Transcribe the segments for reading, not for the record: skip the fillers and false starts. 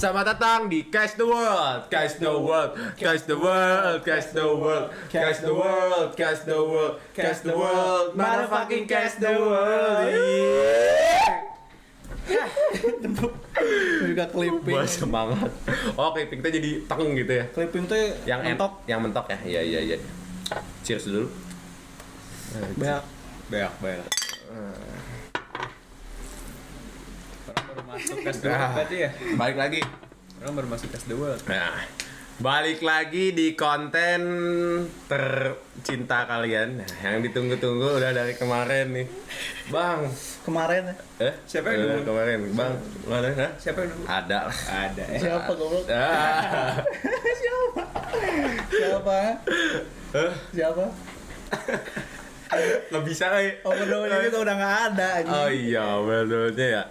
Selamat datang di Catch the World, Catch the World, Catch the World, Catch the World, Catch the World, Catch the World, Catch the World, motherfucking Catch the World. Juga clipping. Buat semangat. Oh, clipping tuh jadi teng gitu ya. Clipping tuh Yang mentok. yang mentok ya. Iya. Cheers dulu. Beak. Orang baru masuk Catch the World berarti ya? Balik lagi. Orang baru masuk Catch the World. Nah, balik lagi di konten tercinta kalian. Nah, yang ditunggu-tunggu udah dari kemarin nih. Bang, Kemarin ya? Siapa yang nunggu? kemarin, Bang. Mana? Hah? Siapa yang nunggu? Ada lah. Ada ya. Siapa goblok? Ah. Siapa? Nggak bisa kayak. Overdoll juga udah nggak ada anjing. Oh iya, overdollnya ya.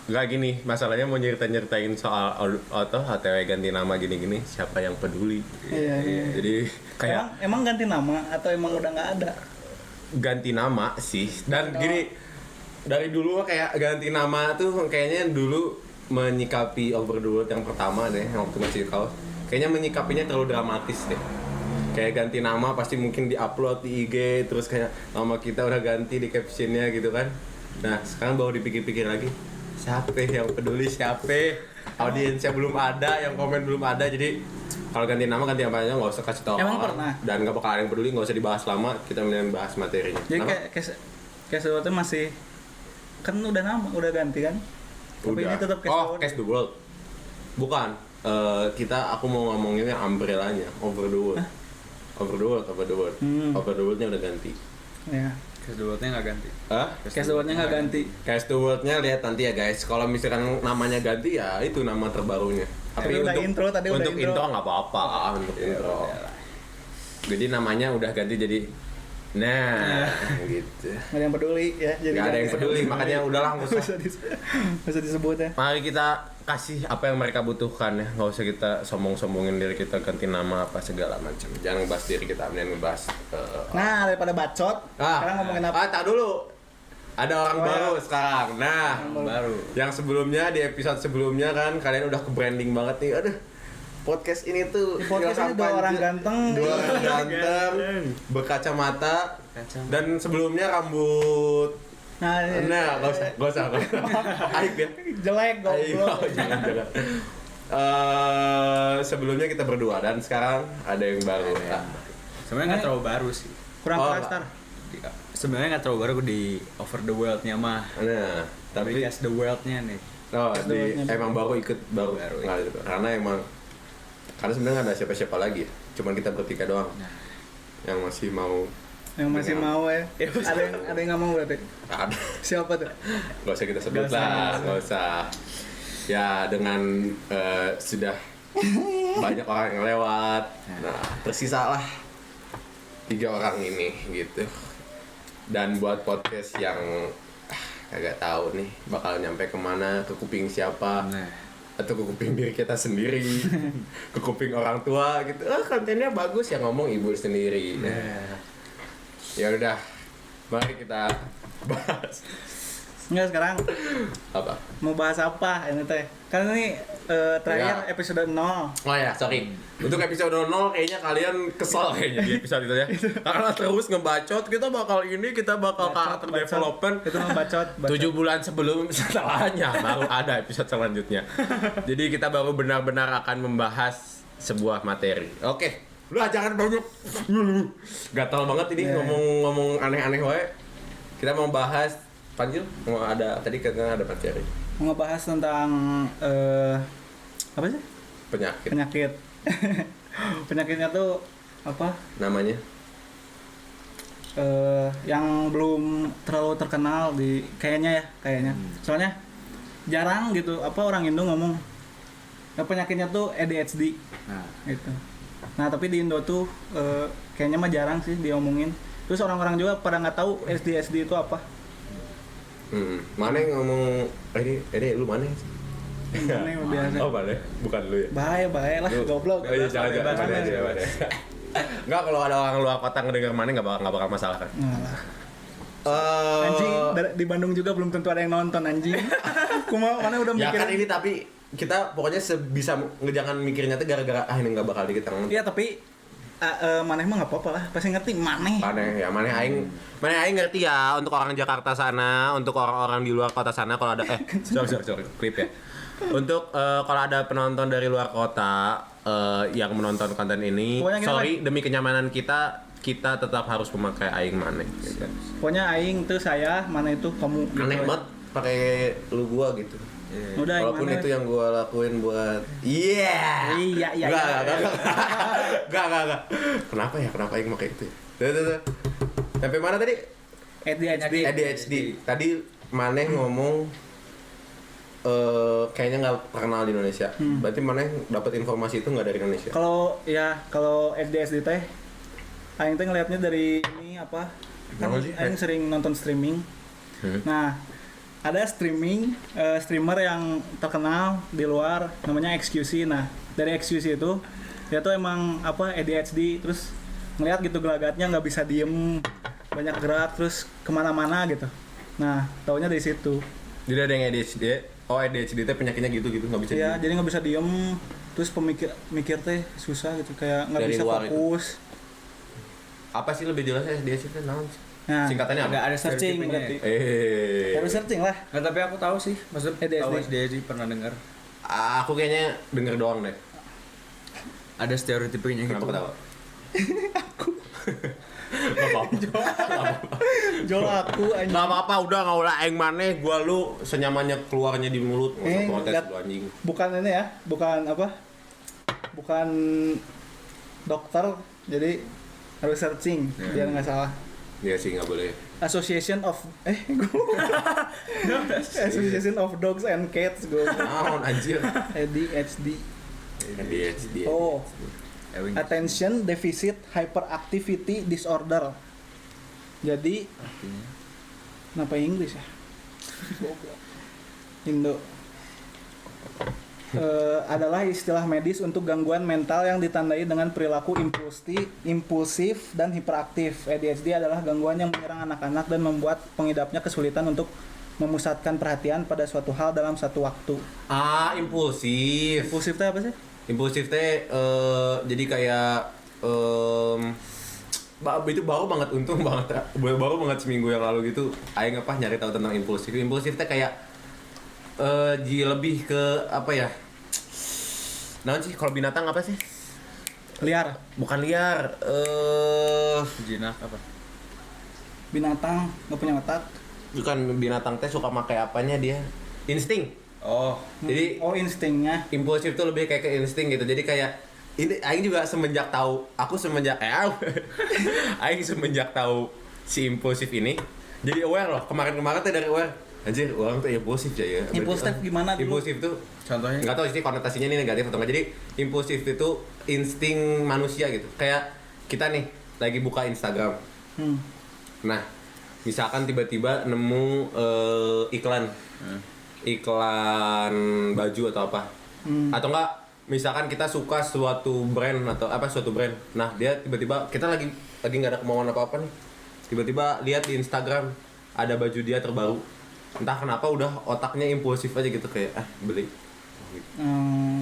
Nggak gini, masalahnya mau nyeritain soal OTW ganti nama gini-gini, siapa yang peduli? Iya. Jadi kayak Emang ganti nama atau emang udah nggak ada? ganti nama sih. Dan gini, dari dulu kayak ganti nama tuh kayaknya dulu menyikapi Over the World yang pertama deh, yang waktu masih kaos. Kayaknya menyikapinya terlalu dramatis deh. Kayak ganti nama pasti mungkin di-upload di IG, terus kayak nama kita udah ganti di captionnya gitu kan. Nah, sekarang baru dipikir-pikir lagi, siapa yang peduli, siapa audiensnya belum ada, yang komen belum ada. Jadi kalau ganti nama ganti apa aja, nggak usah kasih tahu Emang orang. pernah? Dan nggak bakal ada yang peduli, nggak usah dibahas lama, kita mendingan bahas materinya. Jadi Nama? kayak sesuatu masih kan udah nama, udah ganti kan? Tapi ini tetap Catch the World. Catch the World. Bukan. Aku mau ngomongin yang umbrella-nya, Over the World. Over the World. Over the World-nya udah ganti. Ya. Catch the World-nya nggak ganti. Hah? Catch the World-nya nggak ganti. Catch the World-nya lihat nanti ya guys. Kalau misalkan namanya ganti ya itu nama terbarunya. Tadi udah intro, tadi udah untuk intro. nggak apa-apa. Untuk intro. Jadi namanya udah ganti jadi gitu. Nggak ada yang peduli ya. Jadi Nggak ada yang peduli, makanya udahlah nggak usah. Nggak usah disebut ya. Mari kita kasih apa yang mereka butuhkan ya, nggak usah kita sombong-sombongin diri kita ganti nama apa segala macam. Jangan ngebahas diri kita, mending ngebahas. Nah, daripada bacot, sekarang ngomongin apa? Tak dulu. Ada orang baru sekarang. Nah, Baru. yang sebelumnya di episode sebelumnya kan kalian udah ke branding banget nih. Aduh, podcast ini tuh Di podcast ini dua orang ganteng. dua orang ganteng, berkacamata, dan sebelumnya rambut. Nah, Nggak usah. Aib ya. jelek goblok. Jangan. Sebelumnya kita berdua dan sekarang ada yang baru. Sebenarnya nggak terlalu baru sih. Kurang Oh, keras tar. Sebenarnya nggak terlalu baru di Over the World-nya mah. Nah, Tapi tapi Catch the World-nya nih. emang baru baru. Baru Nggak gitu. Karena sebenarnya nggak ada siapa-siapa lagi. Cuman kita bertiga doang. Nah. Yang masih mau. Yang masih mau ya. Ada yang nggak mau berarti. Ada. Siapa tuh? Nggak usah kita sebut Nggak usah. lah, nggak usah. Ya dengan sudah banyak orang yang lewat. Nah, tersisalah 3 orang ini gitu. Dan buat podcast yang kagak tahu nih bakal nyampe kemana, ke kuping siapa, Nah. atau ke kuping diri kita sendiri, ke kuping orang tua gitu. Kontennya bagus ya, ngomong ibu sendiri. Nah, ya udah, mari kita bahas Enggak, sekarang apa? mau bahas apa ini teh? Karena ini terakhir Ya. episode 0. Oh ya, sorry. Untuk episode 0 kayaknya kalian kesel kayaknya di episode itu ya. Karena terus ngebacot, kita bakal karakter development. Itu mah bacot. 7 bulan sebelum setelahnya baru ada episode selanjutnya. Jadi kita baru benar-benar akan membahas sebuah materi. Oke. Udah jangan banyak. Gatal banget ini Yeah. ngomong aneh-aneh wae. Kita mau bahas Panjil, mau ada tadi katanya ada materi Mau ngebahas tentang apa sih? penyakit Penyakit. Penyakitnya tuh apa? namanya. Yang belum terlalu terkenal di kayaknya. Soalnya jarang gitu apa orang Indo ngomong. Penyakitnya tuh ADHD Nah. gitu. Nah, tapi di Indo tuh kayaknya mah jarang sih diomongin. Terus orang-orang juga pada nggak tahu ADHD itu apa. Mana yang ngomong ini lu mana? Mana yang biasa. Oh, mana? Bukan lu ya? Bahaya lah, Lu- goblok. Oh iya, jangan Bebas, mana bebas, aja, mana. Enggak, kalau ada orang luar kota ngedenger mana enggak bakal masalah kan. Nah, anjing di Bandung juga belum tentu ada yang nonton anjing. Kumaha mana udah Ya mikir. kan ini tapi kita pokoknya sebisa jangan mikirnya tuh gara-gara ini nggak bakal dikit yang Iya, tapi maneh mah nggak apa-apa lah, pasti ngerti maneh. Maneh aing ngerti ya untuk orang Jakarta sana, untuk orang-orang di luar kota sana kalau ada sorry klip ya. Untuk kalau ada penonton dari luar kota yang menonton konten ini, Pokoknya kita sorry demi kenyamanan kita tetap harus memakai aing maneh. Gitu. Pokoknya aing tuh saya, maneh itu kamu. Aneh gitu. banget pakai lu gua gitu. Udah, aing Walaupun maneh. itu yang gua lakuin buat iya. Iya. Enggak. Kenapa aing pakai itu? Tuh. Sampai mana tadi? ADHD. Tadi Maneh ngomong kayaknya nggak terkenal di Indonesia. Berarti Maneh dapat informasi itu nggak dari Indonesia? Kalau ADHD teh aing teh ngelihatnya dari ini apa? Kan Naon sih? aing sering nonton streaming. Nah, ada streamer yang terkenal di luar namanya XQC. Nah, dari XQC itu dia tuh emang apa ADHD, terus ngelihat gitu gelagatnya nggak bisa diem, banyak gerak terus kemana-mana gitu. Nah, taunya dari situ. Jadi ada yang ADHD. Oh, ADHD teh penyakitnya gitu nggak bisa. Ya, jadi nggak bisa diem, terus mikir teh susah gitu, kayak nggak Dari bisa luar fokus. Apa sih lebih jelasnya ADHD teh naon sih? Nah, Singkatannya apa? Ada searching stereotipnya. berarti. Eh. Harus searching lah. Nggak, tapi aku tahu sih, maksud ADHD. tahu ADHD pernah dengar. Aku kayaknya denger doang deh. Ada stereotipnya gitu. Kenapa ketawa? Jual aku anjing. Gak apa-apa, udah nggak ulah aing maneh, gua lu senyamannya keluarnya di mulut, nggak usah protes lihat, lu anjing. bukan ini ya, bukan apa? Bukan dokter, jadi harus searching biar nggak salah. Iya sih nggak boleh. Association of Association of Dogs and Cats gue. Naon anjir. ADHD. ADHD. Oh, Ewing. Attention Deficit Hyperactivity Disorder. Jadi Artinya. kenapa Inggris ya? Goblok. Indo. Adalah istilah medis untuk gangguan mental yang ditandai dengan perilaku impulsif dan hiperaktif. ADHD adalah gangguan yang menyerang anak-anak dan membuat pengidapnya kesulitan untuk memusatkan perhatian pada suatu hal dalam satu waktu. Impulsif. Impulsif itu apa sih? Impulsif teh jadi kayak itu baru banget, untung banget baru banget seminggu yang lalu gitu aing nyari tahu tentang impulsif. Impulsif teh kayak lebih ke apa ya? Nah sih kalau binatang apa sih? Liar. Bukan liar. Jinak apa? Binatang nggak punya otak. Bukan binatang teh suka pakai apanya dia? Insting. Oh, Jadi Instingnya. impulsif tuh lebih kayak ke insting gitu. Jadi kayak ini aing juga semenjak tahu aing semenjak tahu si impulsif ini jadi aware loh. Kemarin tuh dari aware. Anjir, orang tuh impulsif aja ya. Impulsif gimana dulu? Impulsif tuh contohnya? nggak tahu sih konotasinya ini negatif atau enggak. Jadi impulsif itu insting manusia gitu. Kayak kita nih lagi buka Instagram. Nah, misalkan tiba-tiba nemu iklan baju atau apa. Atau enggak misalkan kita suka suatu brand suatu brand. Nah, dia tiba-tiba kita lagi nggak ada kemauan apa-apa nih. Tiba-tiba lihat di Instagram ada baju dia terbaru. Entah kenapa udah otaknya impulsif aja gitu kayak beli.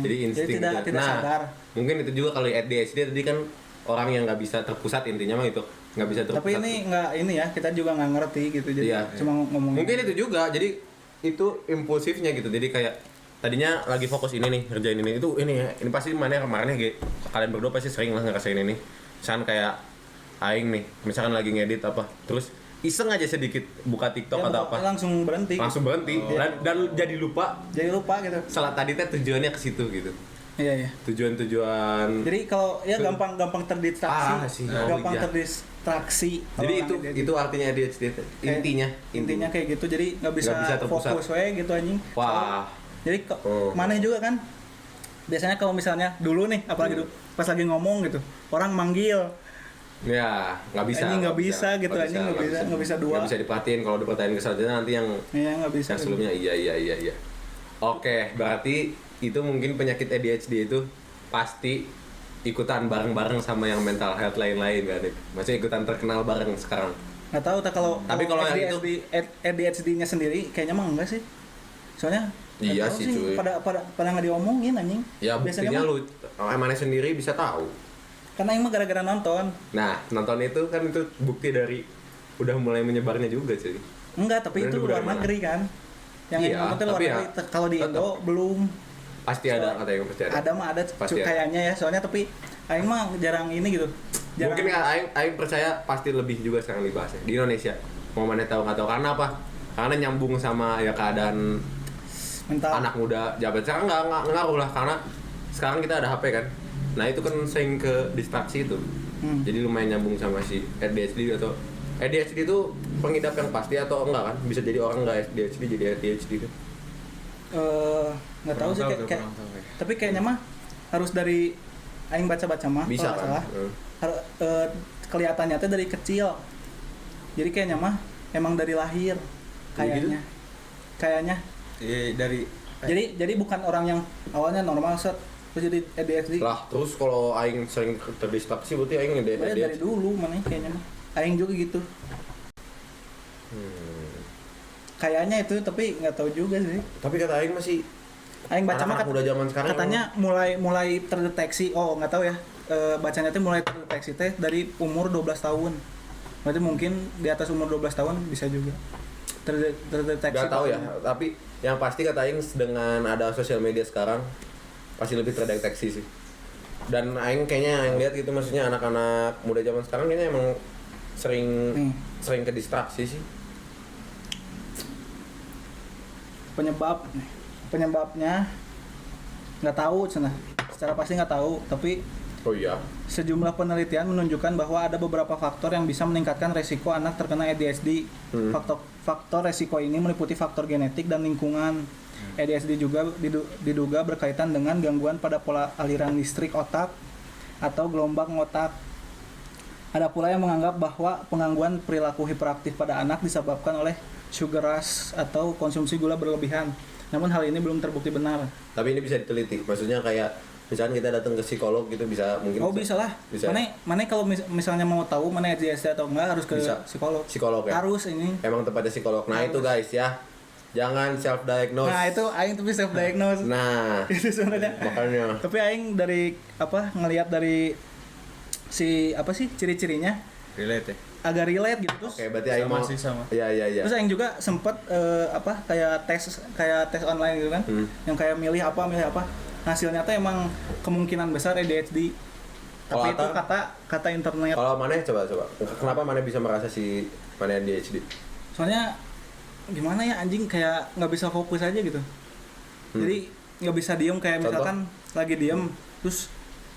Jadi insting tidak gitu. sadar. Mungkin itu juga kalau ADHD tadi kan orang yang nggak bisa terpusat, intinya mah itu nggak bisa terpusat. Tapi ini ya, kita juga nggak ngerti gitu, jadi Iya. cuma ngomong. Mungkin itu juga, jadi itu impulsifnya gitu. Jadi kayak tadinya lagi fokus ini nih, ngerjain ini pasti mana kemarin ya, kalian berdua pasti sering lah ngerasain ini. Misalkan kayak aing nih, misalkan lagi ngedit apa, terus iseng aja sedikit buka TikTok atau apa, langsung berhenti. dan jadi lupa Jadi lupa gitu. salah tadi teh tujuannya ke situ gitu. Iya. Tujuan Jadi kalau ya gampang terdistraksi, gampang iya. terdistraksi. Jadi kalau itu artinya ADHD intinya kayak gitu. Jadi nggak bisa terpusat. fokus gitu anjing. Wah. Jadi mana juga kan? Biasanya kalau misalnya dulu nih, apalagi dulu pas lagi ngomong gitu, orang manggil. Ya, nggak bisa. Anjing nggak bisa gitu, anjing nggak bisa dua. Nggak bisa diperhatiin kalau diperhatiin selanjutnya nanti yang Iya, nggak bisa. yang sebelumnya iya. Oke, berarti itu mungkin penyakit ADHD itu pasti ikutan bareng-bareng sama yang mental health lain-lain kan? Maksudnya ikutan terkenal bareng sekarang. Nggak tahu kalau Tapi kalau yang itu ADHD-nya sendiri kayaknya mah enggak sih. Soalnya Iya Tahu sih cuy. pada nggak diomongin anjing. Ya buktinya mah, lu mana sendiri bisa tahu. karena emang gara-gara nonton. Nah, nonton itu kan itu bukti dari udah mulai menyebarnya juga cuy. Enggak, tapi Bener, itu luar mana? negeri kan. Yang Iya, nonton tuh luar tapi negeri. ya, Kalau di tetep. Indo belum. Pasti ada kata yang pasti ada. Ada mah ada Pasti ada. kayaknya ya. Soalnya tapi aing mah jarang ini gitu. Jarang. Mungkin aing percaya pasti lebih juga sekarang dibahasnya di Indonesia. Mau mana tahu nggak tahu karena apa? Karena nyambung sama ya keadaan mental. anak muda jabat sekarang nggak ngaruh lah karena sekarang kita ada HP kan. Nah itu kan sering ke distraksi itu. Jadi lumayan nyambung sama si ADHD atau ADHD itu pengidap yang pasti atau enggak kan? Bisa jadi orang nggak ADHD jadi ADHD kan? Nggak tahu sih Kurang kayak, tahu ya. tapi kayaknya mah harus dari aing baca-baca mah Bisa kalau nggak kan? salah. Kelihatannya tuh dari kecil. Jadi kayaknya mah emang dari lahir kayaknya. Kayaknya. Iya dari Jadi bukan orang yang awalnya normal set terus jadi ADHD. Lah terus kalau aing sering terdistraksi berarti aing Pokoknya dari ADHD. dulu mana kayaknya mah. Aing juga gitu. Kayaknya itu tapi nggak tahu juga sih. Tapi kata aing masih Aing baca mah anak muda zaman sekarang katanya mulai terdeteksi. Oh, nggak tahu ya. Bacanya tuh mulai terdeteksi teh dari umur 12 tahun. Berarti mungkin di atas umur 12 tahun bisa juga terdeteksi. nggak tahu ya, tapi yang pasti kata aing dengan ada sosial media sekarang pasti lebih terdeteksi sih. Dan aing kayaknya yang lihat gitu maksudnya anak-anak muda zaman sekarang kayaknya emang sering ke distraksi sih. Penyebabnya nggak tahu secara pasti nggak tahu, tapi Oh iya. sejumlah penelitian menunjukkan bahwa ada beberapa faktor yang bisa meningkatkan resiko anak terkena ADHD. Faktor resiko ini meliputi faktor genetik dan lingkungan. ADHD juga diduga berkaitan dengan gangguan pada pola aliran listrik otak atau gelombang otak. Ada pula yang menganggap bahwa penggangguan perilaku hiperaktif pada anak disebabkan oleh sugar rush atau konsumsi gula berlebihan. Namun hal ini belum terbukti benar. Tapi ini bisa diteliti. Maksudnya kayak misalnya kita datang ke psikolog gitu bisa mungkin. Oh bisa lah. Bisa. Mana kalau misalnya mau tahu mana ADHD atau enggak harus ke Bisa. psikolog. Psikolog ya. Harus ini. Emang tempatnya psikolog. Nah itu guys ya. Jangan self diagnose. Nah itu aing tuh self diagnose. Nah, Itu sebenarnya. makanya. Tapi aing dari ngelihat dari si ciri-cirinya relate ya. agak relate gitu terus. Oke, berarti aing Sama mau. sih, sama. Iya. Terus aing juga sempet kayak tes online gitu kan. Yang kayak milih apa. Hasilnya tuh emang kemungkinan besar ADHD. Kalau Tapi itu Atta? kata internet. Kalau mana coba. Kenapa mana bisa merasa si mana ADHD? Soalnya gimana ya anjing kayak nggak bisa fokus aja gitu. Jadi nggak bisa diem kayak Contoh? misalkan lagi diem terus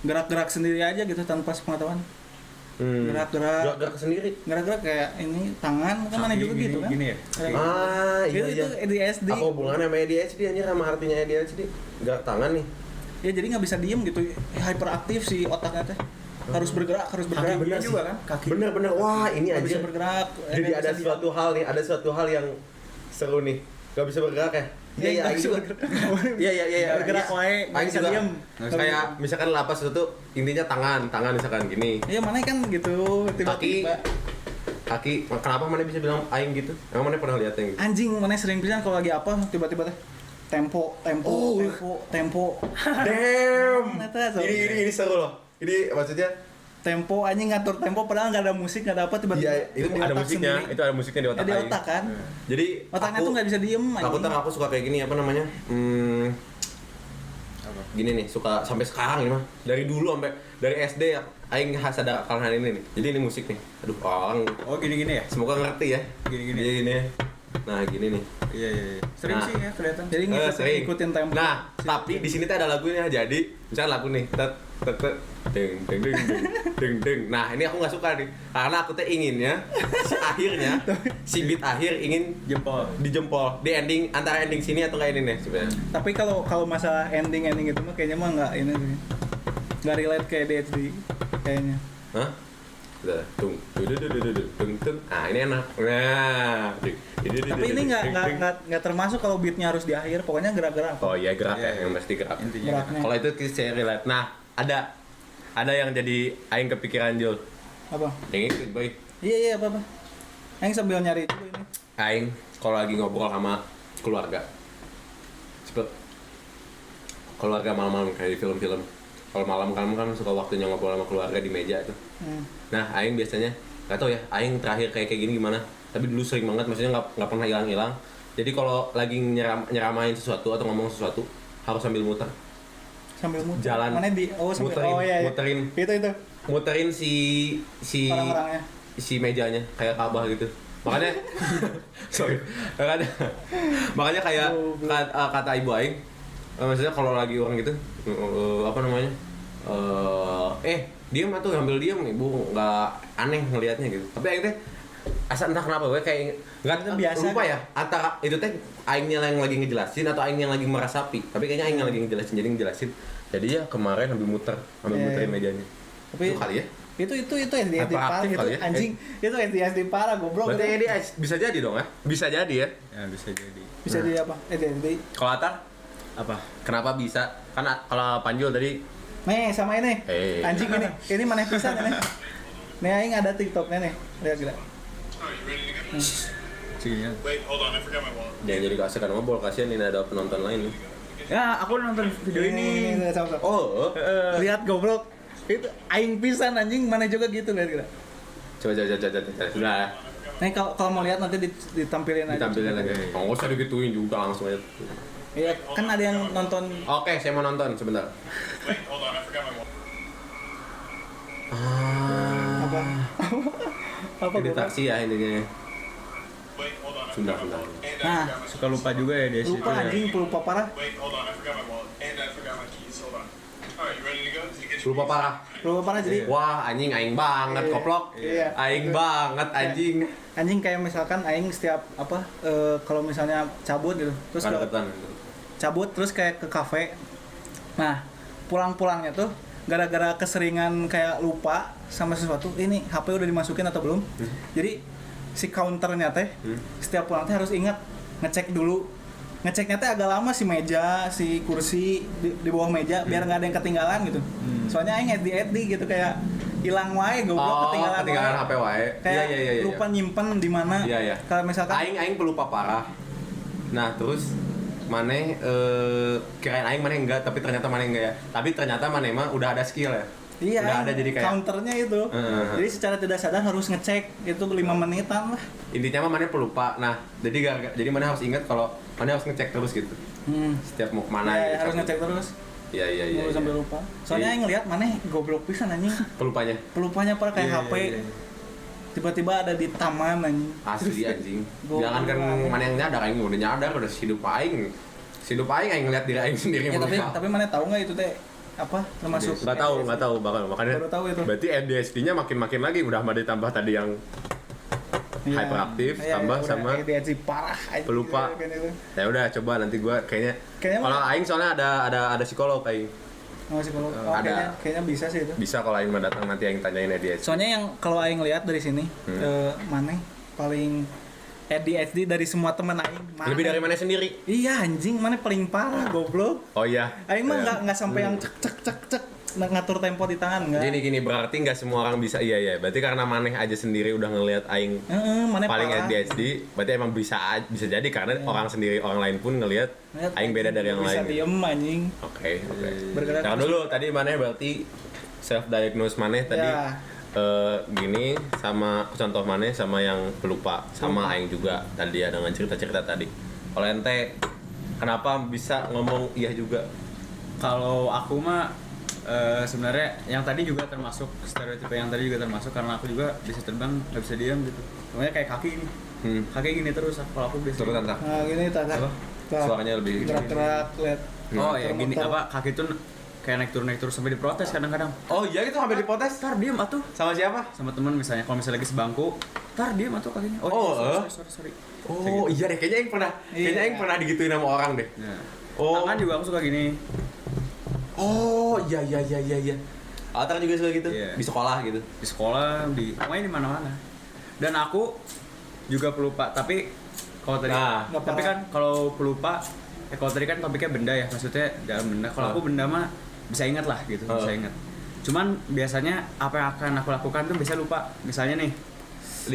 gerak-gerak sendiri aja gitu tanpa sepengetahuan. Gerak-gerak sendiri. gerak-gerak kayak ini tangan kan mana Kaki juga gini- gitu kan. gini ya? Iya. Itu ADHD. Apa hubungannya sama ADHD anjir sama artinya ADHD? Gerak tangan nih. Ya jadi nggak bisa diem gitu. Hyperaktif si otaknya teh. Harus bergerak bener juga sih. kan. Kaki. Bener. Wah, ini Nggak bisa aja. bergerak. Jadi nggak ada bisa suatu hal nih, ada suatu hal yang seru nih. Gak bisa bergerak ya? Iya, nggak Aing bisa juga. bergerak. Iya. Bergerak wae, nggak Aing bisa juga. diem. Kayak misalkan lapas itu intinya tangan misalkan gini. Iya mana kan gitu tiba-tiba. Kaki, kenapa mana bisa bilang aing gitu? Emang mana pernah lihat yang gitu? Anjing mana sering pisan kalau lagi apa tiba-tiba teh tempo. Damn. Eta, so. Ini seru loh. Ini maksudnya Tempo anjing ngatur tempo padahal nggak ada musik nggak ada apa tiba-tiba. iya, itu di ada otak musiknya, sendiri. itu ada musiknya di otak Di aing. otak kan. Jadi Otaknya tuh nggak bisa diem aku suka kayak gini apa namanya? Gini nih, suka sampai sekarang ini mah. Dari dulu sampai dari SD ya aing sadar akan hal ini nih. Jadi ini musik nih. Aduh, orang Oh gini-gini ya? semoga ngerti ya. Gini-gini. Iya, gini. Nah, gini nih. Iya. Sering Nah. sih ya kelihatan. Jadi Sering. ngikutin tempo. Nah, tapi di sini tuh ada lagunya. Jadi, misalnya lagu nih, tet tet tet deng deng. Nah, ini aku nggak suka nih. Karena aku tuh inginnya si beat akhir ingin Jempol. di jempol. Di ending antara ending sini atau kayak ini nih sebenarnya. Tapi kalau masalah ending itu mah kayaknya mah nggak ini sih. Nggak relate ke ADHD kayaknya. Hah? Udah, tung tung. Ah, ini enak. Nah, Tapi ini nggak termasuk kalau beatnya harus di akhir. Pokoknya gerak-gerak. Oh iya gerak Iya, ya, yang mesti gerak. Intinya. Geraknya. Kalau itu saya relate. Nah, ada yang jadi aing kepikiran Jul. Apa? Yang itu, boy. Iya apa. Aing sambil nyari itu ini. Aing kalau lagi ngobrol sama keluarga. cepet keluarga malam-malam kayak di film-film. Kalau malam kan suka waktunya ngobrol sama keluarga di meja tuh. Nah, aing biasanya nggak tahu ya, aing terakhir kayak gini gimana. Tapi dulu sering banget, maksudnya nggak pernah hilang-hilang. Jadi kalau lagi nyeramain sesuatu atau ngomong sesuatu harus sambil muter. Sambil muter. Jalan. Mana di Muterin, iya. muterin. Itu. Muterin si Orang-orangnya. si mejanya kayak Ka'bah gitu. Makanya sorry. Makanya kayak kata ibu aing, maksudnya kalau lagi orang gitu apa namanya? Diam atau ambil diam, ibu nggak aneh ngelihatnya gitu. Tapi aing teh asal entah kenapa gue kayak nggak biasa lupa ya antara itu teh aingnya yang lagi ngejelasin atau aingnya yang lagi merasapi. Tapi kayaknya aing yang lagi ngejelasin. Jadi ya kemarin ambil muterin mejanya. Tapi Itu kali ya. Itu SD parah Hyperaktif itu kali ya? anjing. Itu SD parah goblok. Berarti Itu. ini bisa jadi dong ya? Bisa jadi ya. Ya bisa jadi. Bisa jadi apa? SD. Kalau Atar, Apa? kenapa bisa? Karena kalau Panjul tadi Nih sama ini. Anjing ini. Ini mana pisan ini? Nih aing ada TikToknya nih. Lihat gila. Segini. Wait, hold on, I forgot my wallet. jangan jadi kasihkan ngobrol, kasihan ini ada penonton lain. Ya, aku nonton video ini. Sama-sama. Oh, Lihat goblok. Itu aing pisan anjing mana juga gitu lihat gila. coba. Sudah, Nih kalau mau lihat nanti ditampilin aja. ditampilin lagi. Oh, nggak usah digituin juga langsung aja. Iya, kan ada yang nonton. Oke, saya mau nonton sebentar. Wait, hold on, I forgot my wallet. Apa? Apa Di goblok? taksi ya intinya. Wait, hold on, I Sebentar, forgot my sebentar. wallet. And I Nah, forgot my Suka lupa juga ya dia situ. lupa ya. anjing, lupa parah. Wait, hold on, I forgot my wallet. And I forgot my keys. Hold on. Alright, you ready to go? Did you get your Lupa keys? parah. Lupa parah jadi Wah, anjing aing banget Iya. koplok. Iya. Aing banget anjing. anjing kayak misalkan aing setiap apa kalau misalnya cabut gitu terus Ada ke, ketan. cabut terus kayak ke kafe. Nah, pulang-pulangnya tuh gara-gara keseringan kayak lupa sama sesuatu, ini HP udah dimasukin atau belum. Jadi si counternya teh setiap pulang teh harus ingat ngecek dulu. Ngeceknya teh agak lama si meja, si kursi di bawah meja biar nggak ada yang ketinggalan gitu. Soalnya aing edit gitu kayak hilang wae goblok Oh, ketinggalan wae. HP wae. Kayak Iya. lupa nyimpen di mana. Iya. Kalau misalkan Aing pelupa parah. Nah, terus maneh kirain aing maneh enggak, tapi ternyata maneh enggak ya. Tapi ternyata maneh mah udah ada skill ya. iya, Udah ada jadi kayak counternya itu. Jadi secara tidak sadar harus ngecek itu 5 menitan lah. intinya mah maneh pelupa. Nah, jadi maneh harus ingat kalau maneh harus ngecek terus gitu. Setiap mau kemana Iya, gitu. harus ngecek terus. Iya. Mau sampai lupa. Soalnya Iya. aing ngeliat maneh goblok pisan anjing. Pelupanya. Pelupanya parah kayak Iya, HP. iya. Tiba-tiba ada di taman anjing. Asli anjing. Goblok. Jangan kan maneh yang nyadar, aing udah nyadar udah hidup aing. Hidup aing ngeliat diri aing sendiri. Ya, tapi maneh tahu nggak itu teh apa termasuk nggak tahu makanya Baru tahu itu. berarti ADHD-nya makin lagi udah mah ditambah tadi yang Iya. hyperaktif, Iya, tambah udah sama ADHD parah anjing. pelupa. Kan itu. Ya udah coba nanti gua kayaknya Kayaknya kalau aing soalnya ada psikolog aing. Oh, psikolog. Oh, Ada. kayaknya bisa sih itu. Bisa kalau aing mah datang nanti aing tanyain ADHD. Soalnya yang kalau aing lihat dari sini, Maneh paling ADHD dari semua teman aing. Maneh. Lebih dari mana sendiri? Iya anjing, Maneh paling parah goblok. Oh iya. Aing mah Iya. nggak sampai yang cek ngatur tempo di tangan enggak. Gini berarti nggak semua orang bisa. Iya. Berarti karena maneh aja sendiri udah ngelihat aing Maneh paling parah. ADHD, berarti emang bisa jadi karena orang sendiri orang lain pun ngelihat Lihat, aing beda dari yang bisa lain. diem anjing. Oke. Bergerak Jangan terus. dulu tadi maneh berarti self diagnose maneh tadi Ya. gini sama contoh maneh sama yang pelupa sama aing juga tadi ya dengan cerita-cerita tadi. Kalau ente kenapa bisa ngomong iya juga? Kalau aku mah sebenarnya yang tadi juga termasuk stereotip yang tadi juga termasuk karena aku juga bisa terbang nggak bisa diam gitu. Namanya kayak kaki ini. Kaki gini terus kalau aku bisa. Terus tante. Nah, gini tanda. Apa? Suaranya lebih gerak-gerak lihat. Oh ya gini Muter-muter. apa kaki tuh kayak naik turun sampai diprotes kadang-kadang. Oh iya gitu sampai diprotes. Tar diem atuh Sama siapa? sama teman misalnya kalau misalnya lagi sebangku, tar diem atuh kakinya. Oh, sorry. Oh iya deh kayaknya aing pernah digituin sama orang deh. Nah. Oh. Tangan juga aku suka gini. Oh iya. Altar juga suka gitu Iya. di sekolah gitu. Di sekolah, pokoknya di mana-mana. Dan aku juga pelupa, tapi kalau tadi Nah. tapi kan kalau pelupa kalau tadi kan topiknya benda ya, maksudnya dalam benda. Kalau aku benda mah bisa ingat lah gitu, bisa ingat. Cuman biasanya apa yang akan aku lakukan tuh bisa lupa. Misalnya nih,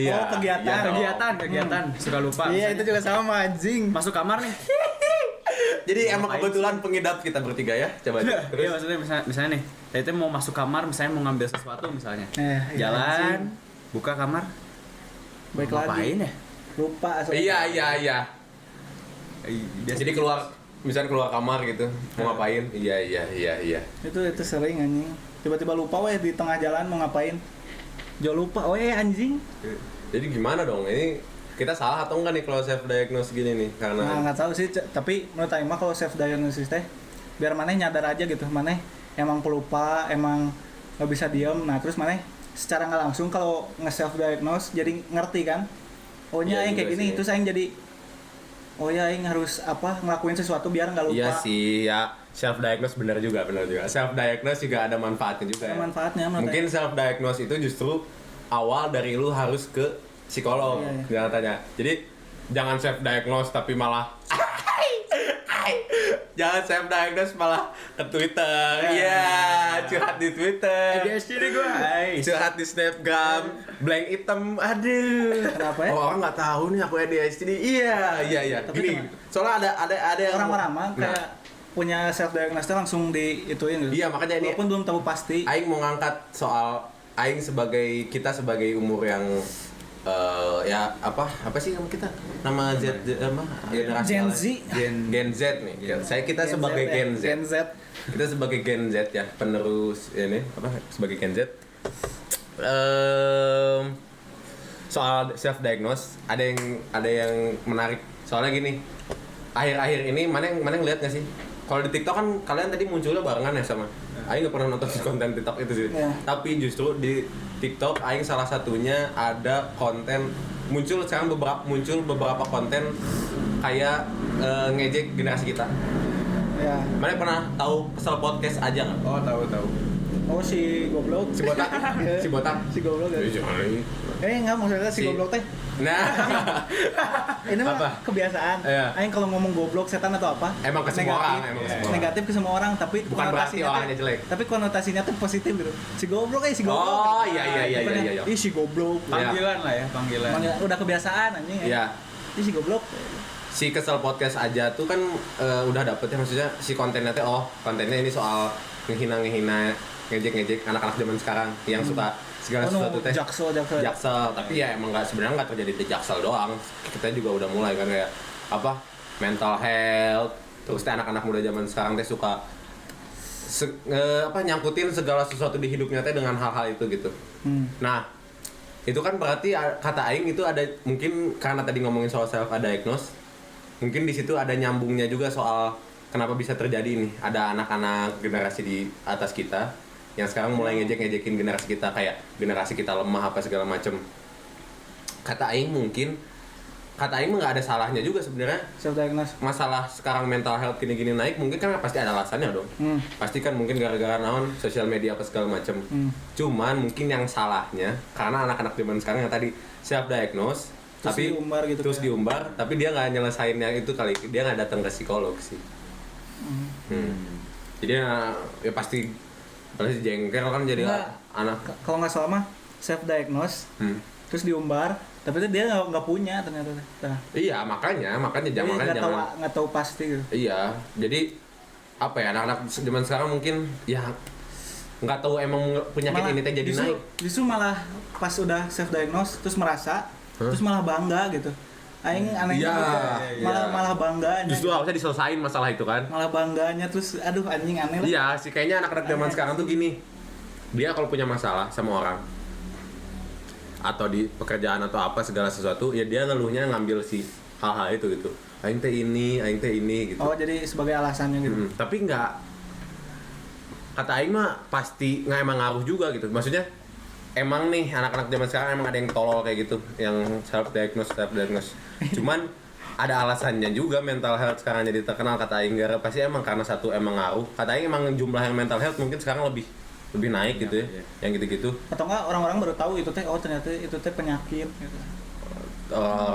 Oh, kegiatan. kegiatan, suka lupa. Iya, Misalnya itu juga sama anjing. masuk kamar nih. Jadi emang Ngapain kebetulan pengidap kita bertiga ya. Coba Iya, terus. maksudnya misalnya nih, saya itu mau masuk kamar, misalnya mau ngambil sesuatu misalnya. Iya, Jalan, buka kamar. Baik mau lagi. ngapain ya? Lupa asal. Iya. Jadi keluar misalnya keluar kamar gitu, mau ngapain? Iya. Itu sering anjing. Tiba-tiba lupa weh di tengah jalan mau ngapain. Jo lupa weh anjing. Jadi gimana dong? Ini kita salah atau enggak nih kalau self diagnose gini nih? Nah, Karena nggak tahu sih, tapi menurut Aing mah kalau self diagnosis teh biar maneh nyadar aja gitu, maneh emang pelupa, emang nggak bisa diem. Nah, terus maneh secara nggak langsung kalau nge-self diagnose jadi ngerti kan. Oh nya Iya aing kayak juga gini, sih. terus aing jadi oh ya aing harus ngelakuin sesuatu biar nggak lupa. iya sih ya self diagnose benar juga. Self diagnose juga ada manfaatnya juga ya. Ada manfaatnya, menurut Mungkin self diagnose itu justru awal dari lu harus ke psikolog. Iya. Jangan tanya. Jadi jangan self diagnose tapi malah jangan self diagnose malah ke Twitter. Iya, curhat di Twitter. ADHD gue. Curhat di Snapgram, blank item, aduh. Kenapa ya? Oh, orang nggak tahu nih aku ADHD. Iya. Tapi Gini, soalnya ada yang Orang-orang mah Nah, kayak punya self diagnosis langsung diituin gitu. Iya, makanya ini Walaupun belum tahu pasti. Aing mau ngangkat soal Aing kita sebagai umur yang ya apa sih nama kita? Nama Z apa? Generasi Gen apa? Z. Gen Z nih. Kita sebagai Gen Z. Gen Z. Kita sebagai Gen Z ya, penerus ini apa sebagai Gen Z. Soal self diagnose ada yang menarik. Soalnya gini. Akhir-akhir ini mana yang lihat nggak sih? Kalau di TikTok kan kalian tadi munculnya barengan ya sama. Aing nggak pernah nonton konten TikTok itu sih. Iya. Tapi justru di TikTok Aing salah satunya ada konten muncul beberapa konten kayak ngejek generasi kita. Ya. Mana pernah tahu kesel podcast aja nggak? Oh, tahu. Oh si goblok. Si botak, si botak. Si goblok. Eh, jangan ini. Enggak maksudnya si goblok teh. Nah, Ini mah Apa? kebiasaan. Iya. Aing kalau ngomong goblok setan atau apa? Emang ke semua orang, emang ke semua orang. Negatif ke semua orang, tapi Bukan berarti konotasinya orangnya teh- jelek. Tapi konotasinya tuh positif gitu. Si goblok si goblok. Oh, iya. Bukannya, Ih si goblok. Panggilan lah ya, panggilan. Udah kebiasaan anjing. Iya. Ih si goblok. Si kesel podcast aja tuh kan udah dapet ya, maksudnya si kontennya teh kontennya ini soal ngehina ngejek anak-anak zaman sekarang yang suka segala sesuatu teh jaksel, tapi ya emang sebenarnya nggak terjadi di jaksel doang. Kita juga udah mulai kan kayak apa mental health, terus teh anak-anak muda zaman sekarang teh suka nyangkutin segala sesuatu di hidupnya teh dengan hal-hal itu gitu. Nah, itu kan berarti kata Aing itu ada mungkin karena tadi ngomongin soal self diagnose, mungkin di situ ada nyambungnya juga soal kenapa bisa terjadi nih ada anak-anak generasi di atas kita yang sekarang mulai ngejek-ngejekin generasi kita kayak generasi kita lemah apa segala macem. Kata Aing nggak ada salahnya juga sebenarnya. Self diagnosis. Masalah sekarang mental health gini-gini naik mungkin kan pasti ada alasannya dong. Pasti kan mungkin gara-gara naon sosial media apa segala macem. Cuman mungkin yang salahnya karena anak-anak zaman sekarang yang tadi self diagnose Terus tapi diumbar gitu terus kan. diumbar tapi dia nggak nyelesain yang itu kali, dia nggak datang ke psikolog sih. Jadi ya pasti jengkel kan jadi Nggak. anak. Kalau nggak salah mah self diagnose. Terus diumbar, tapi itu dia nggak punya ternyata. Nah, Iya makanya jadi jangan nggak tahu pasti gitu. Iya, jadi apa ya anak-anak zaman sekarang mungkin ya nggak tahu emang penyakit ini teh jadi naik. Justru malah pas udah self diagnose terus merasa, terus malah bangga gitu. Aing anehnya Iya, gitu. iya. malah bangganya. Justru harusnya diselesain masalah itu kan. Malah bangganya terus aduh anjing aneh lah. Iya sih kayaknya anak-anak zaman sekarang tuh gini. Dia kalau punya masalah sama orang atau di pekerjaan atau apa segala sesuatu ya dia ngeluhnya ngambil si hal-hal itu gitu. Aing teh ini gitu. Oh, jadi sebagai alasannya gitu. Tapi nggak, kata Aing mah pasti nggak emang ngaruh juga gitu. Maksudnya emang nih anak-anak zaman sekarang emang ada yang tolol kayak gitu, yang self diagnose. Cuman ada alasannya juga mental health sekarang jadi terkenal kata Aing. Pasti emang karena satu emang ngaruh. Kata Aing emang jumlah yang mental health mungkin sekarang lebih naik gitu ya, yang gitu-gitu. Atau enggak orang-orang baru tahu itu teh, oh ternyata itu teh penyakit gitu.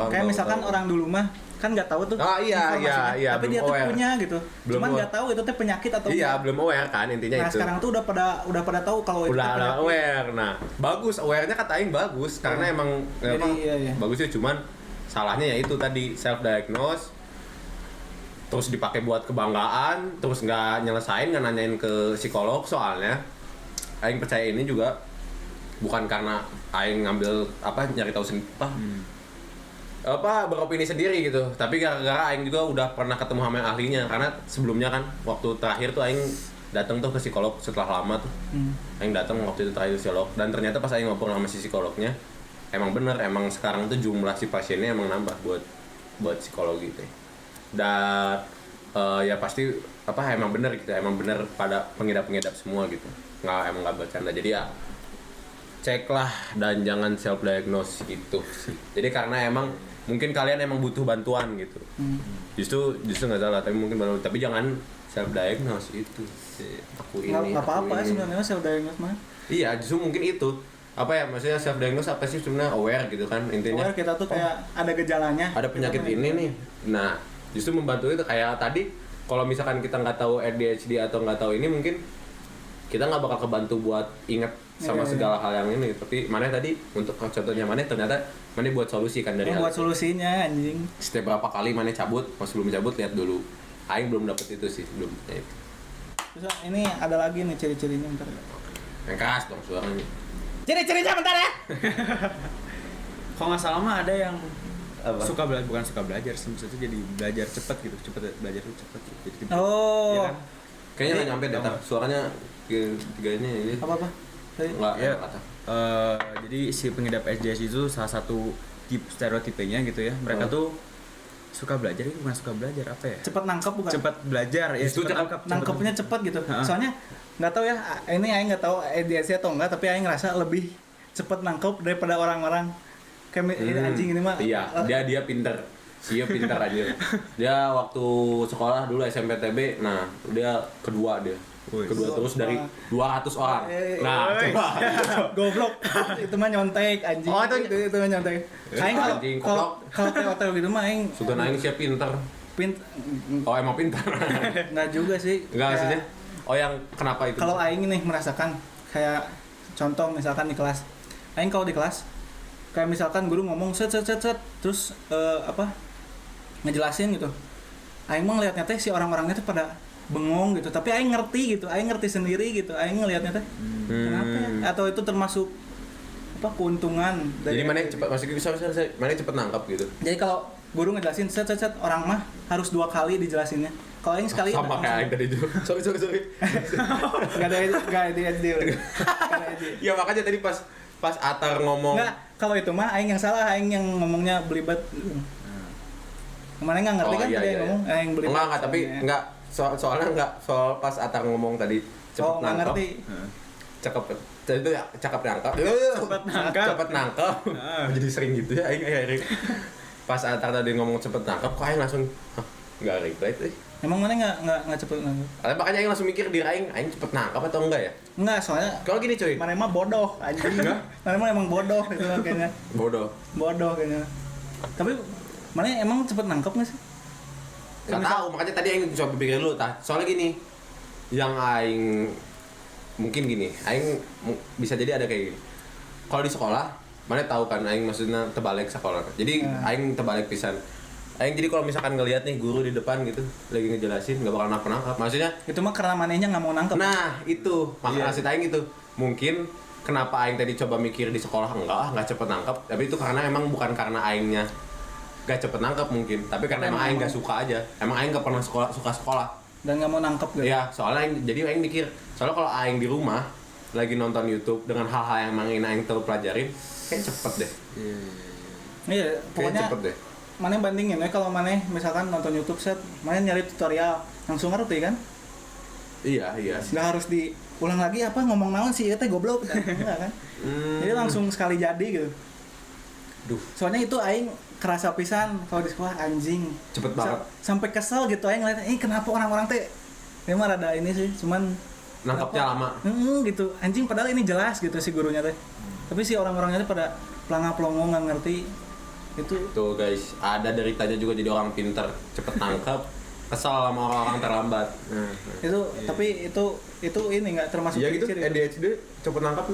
Kayak misalkan orang dulu mah kan nggak tahu tuh iya, tapi belum dia tuh aware. punya gitu, Belum cuman aware. nggak tahu itu teh penyakit atau Iya, enggak. belum aware kan intinya Nah itu. sekarang tuh udah pada tahu kalau itu teh Udah penyakit. aware. Nah, bagus aware-nya kata Aing bagus karena emang Jadi, iya. bagusnya cuman salahnya ya itu tadi self diagnose. terus dipakai buat kebanggaan, terus nggak nyelesain, nggak nanyain ke psikolog. Soalnya aing percaya ini juga bukan karena aing ngambil nyari tahu beropini sendiri gitu, tapi gara-gara aing juga udah pernah ketemu sama yang ahlinya. Karena sebelumnya kan waktu terakhir tuh aing datang tuh ke psikolog setelah lama tuh. Aing datang waktu itu terakhir ke psikolog, dan ternyata pas aing ngobrol sama si psikolognya, emang bener, emang sekarang tuh jumlah si pasiennya emang nambah buat psikologi teh. Dan ya pasti emang bener gitu, emang bener pada pengidap semua gitu, emang nggak bercanda. Jadi ya ceklah dan jangan self diagnose gitu sih. Jadi karena emang mungkin kalian emang butuh bantuan gitu, justru nggak salah, tapi jangan self diagnose itu. Aku ini nggak apa-apa ini. sebenarnya self diagnose mah. Iya, justru mungkin itu maksudnya self diagnose apa sih sebenarnya, aware gitu kan intinya. Aware kita tuh kayak ada gejalanya, Ada penyakit ini nih. Nah, justru membantu itu kayak tadi, kalau misalkan kita nggak tahu ADHD atau nggak tahu ini, mungkin kita nggak bakal kebantu buat inget sama segala hal yang ini. Tapi mana tadi untuk contohnya ternyata mana buat solusi kan dari buat solusinya anjing. setiap berapa kali mana cabut, pas belum cabut lihat dulu. Aing belum dapet itu sih, belum punya itu. Terus ini ada lagi nih ciri-cirinya bentar. Yang keras dong suaranya. Ciri-cirinya bentar ya. Kalau nggak salah mah ada yang Apa? bukan suka belajar sih, maksudnya jadi belajar cepet gitu, belajar tuh cepet gitu. Jadi, Oh. iya kan? Kayaknya nggak nyampe deh, suaranya tiganya ini. Apa? Nggak Ya, kata. jadi si pengidap ADHD itu salah satu stereotipenya gitu ya. Mereka tuh suka belajar, itu bukan suka belajar, apa ya? Cepet nangkep bukan? Cepet belajar ya, Itu Nangkepnya cepet gitu. Soalnya nggak tahu ya, ini Aing nggak tahu ADHD atau enggak, tapi Aing ngerasa lebih cepet nangkep daripada orang-orang kayak ini anjing ini mah. Iya, dia pinter. Dia pinter aja. Dia waktu sekolah dulu SMPTB, nah dia kedua dia. Kedua terus dari 200 orang. Nah, coba. Goblok. Itu mah nyontek anjing. Oh, itu mah nyontek. Aing Anjing, kalau hotel gitu mah Aing suka naik siapa pinter. Oh, emang pinter. Enggak juga sih. Enggak Kayak- maksudnya. Oh, yang kenapa itu? Kalau Aing nih merasakan kayak contoh misalkan di kelas, Aing kalau di kelas kayak misalkan guru ngomong set terus ngejelasin gitu, Aing mah ngeliatnya teh si orang-orangnya tuh pada bengong gitu, tapi Aing ngerti gitu, Aing ngerti sendiri gitu, Aing ngeliatnya teh kenapa ya? Atau itu termasuk keuntungan Jadi mana cepat mana cepet nangkap gitu. Jadi kalau guru ngejelasin set orang mah harus 2 kali dijelasinnya. Kalau Aing sekali Sama kayak Aing tadi itu. Sorry. Enggak ada ide. Ya makanya tadi pas Atar ngomong. Enggak, kalau itu mah Aing yang salah, Aing yang ngomongnya belibet. Kemarin nggak ngerti kan iya, dia yang ngomong, Aing belibet. Enggak, tapi enggak soalnya enggak soal pas Atar ngomong tadi cepet Oh, nggak nangkep. ngerti. Jadi itu ya cakep nangkep. Cepet nangkep. Jadi sering gitu ya Aing. Pas Atar tadi ngomong cepet nangkep, kok Aing langsung enggak reply tuh. Emang mana nggak cepet nangkep? Makanya Aing langsung mikir diri Aing cepet nangkep atau enggak ya? Enggak, soalnya Kalau gini cuy, mana mah bodoh anjing. Mana mah emang bodoh itu mah kayaknya. bodoh. Bodoh kayaknya. Tapi mana emang cepet nangkep nggak sih? Gak tahu, makanya tadi Aing coba pikir dulu tah. Soalnya gini, yang Aing mungkin gini, Aing bisa jadi ada kayak gini. Kalau di sekolah, mana tahu kan Aing maksudnya terbalik sekolah. Jadi Aing terbalik pisan. Aing jadi kalau misalkan ngelihat nih guru di depan gitu lagi ngejelasin nggak bakal nangkap. Maksudnya Itu mah karena manehnya nggak mau nangkep. nah itu makanya maksud Aing itu mungkin kenapa Aing tadi coba mikir di sekolah nggak cepet nangkep, tapi itu karena emang bukan karena Aingnya gak cepet nangkep mungkin, tapi karena emang Aing gak suka aja. Emang Aing gak pernah suka sekolah. Dan nggak mau nangkep gitu. Iya, soalnya jadi Aing mikir, soalnya kalau Aing di rumah lagi nonton YouTube dengan hal-hal yang emang Aing terus pelajarin, kayak cepet deh. Iya, Kayak pokoknya cepet deh. mana bandingin ya, kalau mana misalkan nonton YouTube set, mana nyari tutorial langsung ngerti kan? Iya. Nggak harus diulang lagi apa ngomong naon sih, teh goblok enggak kan? Jadi langsung sekali jadi gitu. Duh, Soalnya itu Aing kerasa pisan kalau di sekolah anjing. cepet banget. Sampai kesel gitu Aing ngeliat, kenapa orang-orang teh memang rada ini sih, cuman Nangkapnya lama. gitu. Anjing padahal ini jelas gitu si gurunya teh. Tapi si orang-orangnya teh pada pelanga-pelongo nggak ngerti. Itu Tuh guys, ada deritanya juga jadi orang pinter, cepet nangkep, kesel sama orang-orang terlambat. itu tapi itu ini nggak termasuk Iya gitu, ciri-ciri. ADHD cepet nangkep.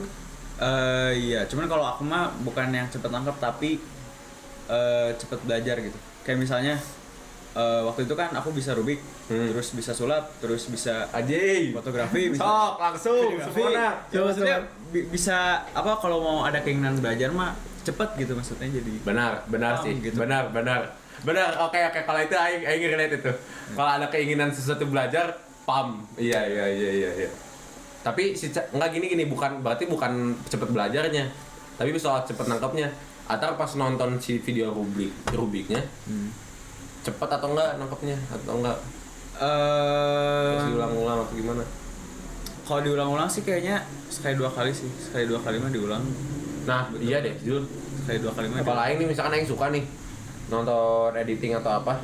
Iya, cuman kalau aku mah bukan yang cepet nangkep tapi cepet belajar gitu. Kayak misalnya waktu itu kan aku bisa Rubik, terus bisa sulap, terus bisa Anjing. fotografi, bisa Sok langsung videografi. semuanya. Ya maksudnya bisa apa kalau mau ada keinginan belajar mah cepet gitu maksudnya jadi. Benar Paham sih. gitu. Benar. Oke, kalau itu aing relate itu. Kalau ada keinginan sesuatu belajar, pam. Iya. Tapi enggak gini berarti bukan cepet belajarnya. Tapi soal cepet nangkapnya. Atau pas nonton si video Rubiknya, cepet atau enggak nangkapnya atau enggak? Terus diulang-ulang atau gimana? Kalau diulang-ulang sih kayaknya sekali 2 kali sih. Sekali 2 kali mah diulang. Nah, Betul. iya deh, Jul. Sekali 2 kali mah. Kalau aing nih misalkan aing suka nih nonton editing atau apa,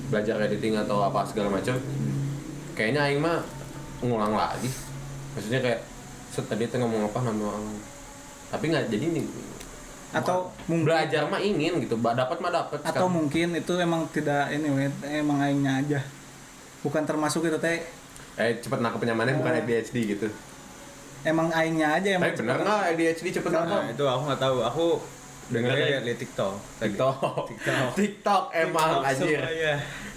belajar editing atau apa segala macam. Kayaknya aing mah ngulang lagi. Maksudnya kayak tadi tuh ngomong apa tapi nggak jadi nih. Atau mungkin Belajar mah ingin gitu, dapat mah dapat. atau mungkin itu emang tidak ini we, emang aingnya aja. Bukan termasuk itu teh cepet nangkepnya mana bukan ADHD gitu. emang aingnya aja emang. Tapi bener nggak ADHD cepet Nah, nangkep? itu aku nggak tahu. Aku dengarnya Dengerin. di TikTok. tadi. TikTok emang TikTok anjir. semua, iya.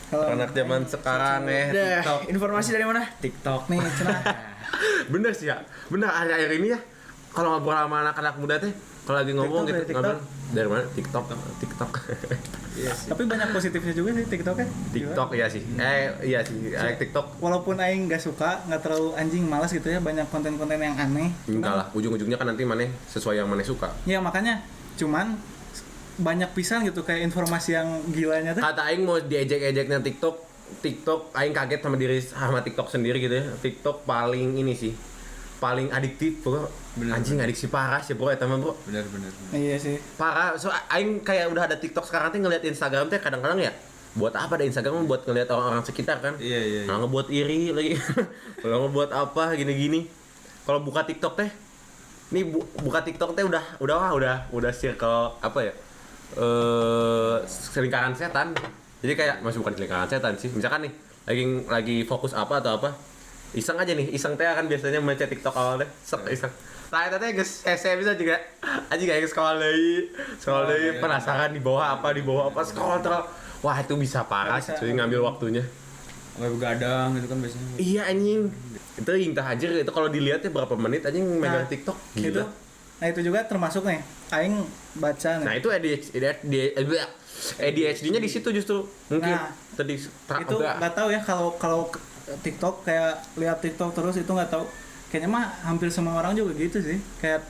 Kalau Anak zaman sekarang Udah, TikTok. informasi dari mana? TikTok. nih cenah Bener sih ya, bener akhir-akhir ini ya kalau ngobrol sama anak-anak muda teh kalau lagi ngomong TikTok, gitu dari ngobrol dari mana TikTok Iya sih. tapi banyak positifnya juga sih TikToknya. TikTok iya sih TikTok Walaupun aing nggak suka, nggak terlalu anjing malas gitu ya, banyak konten-konten yang aneh. enggak lah ujung-ujungnya kan nanti mana sesuai yang mana suka. Ya makanya cuman banyak pisan gitu kayak informasi yang gilanya tuh. Kata aing mau diejek-ejeknya TikTok aing kaget sama TikTok sendiri gitu ya. TikTok paling ini sih paling adiktif bro. Bener, Anjing adiksi parah sih bro eta mah bro. Benar. Iya sih. Parah. So aing kayak udah ada TikTok sekarang tuh ngeliat Instagram teh kadang-kadang ya buat apa ada Instagram buat ngeliat orang-orang sekitar kan. Iya. Kalau ngebuat iri lagi. Kalau ngebuat apa gini-gini. Kalau buka TikTok teh nih buka TikTok teh udah circle apa ya? Lingkaran setan. Jadi kayak masih bukan lingkaran setan sih. Misalkan nih lagi fokus apa atau apa. Iseng aja nih, iseng teh kan biasanya mencet TikTok awalnya. Iseng. Nah, itu teh geus saya bisa juga aja kayak scroll deui penasaran di bawah apa scroll terus. Wah, itu bisa parah sih cuy ngambil waktunya. Nggak begadang gitu kan biasanya. Iya anjing. Itu intah aja itu kalau dilihat ya berapa menit anjing megang TikTok. Itu, Gila. nah itu juga termasuk nih. Aing baca nih. Nah, itu ADHD-nya di situ justru mungkin Nah, tadi itu nggak tahu ya kalau TikTok kayak lihat TikTok terus itu nggak tahu. Kayaknya mah hampir semua orang juga gitu sih. Kayak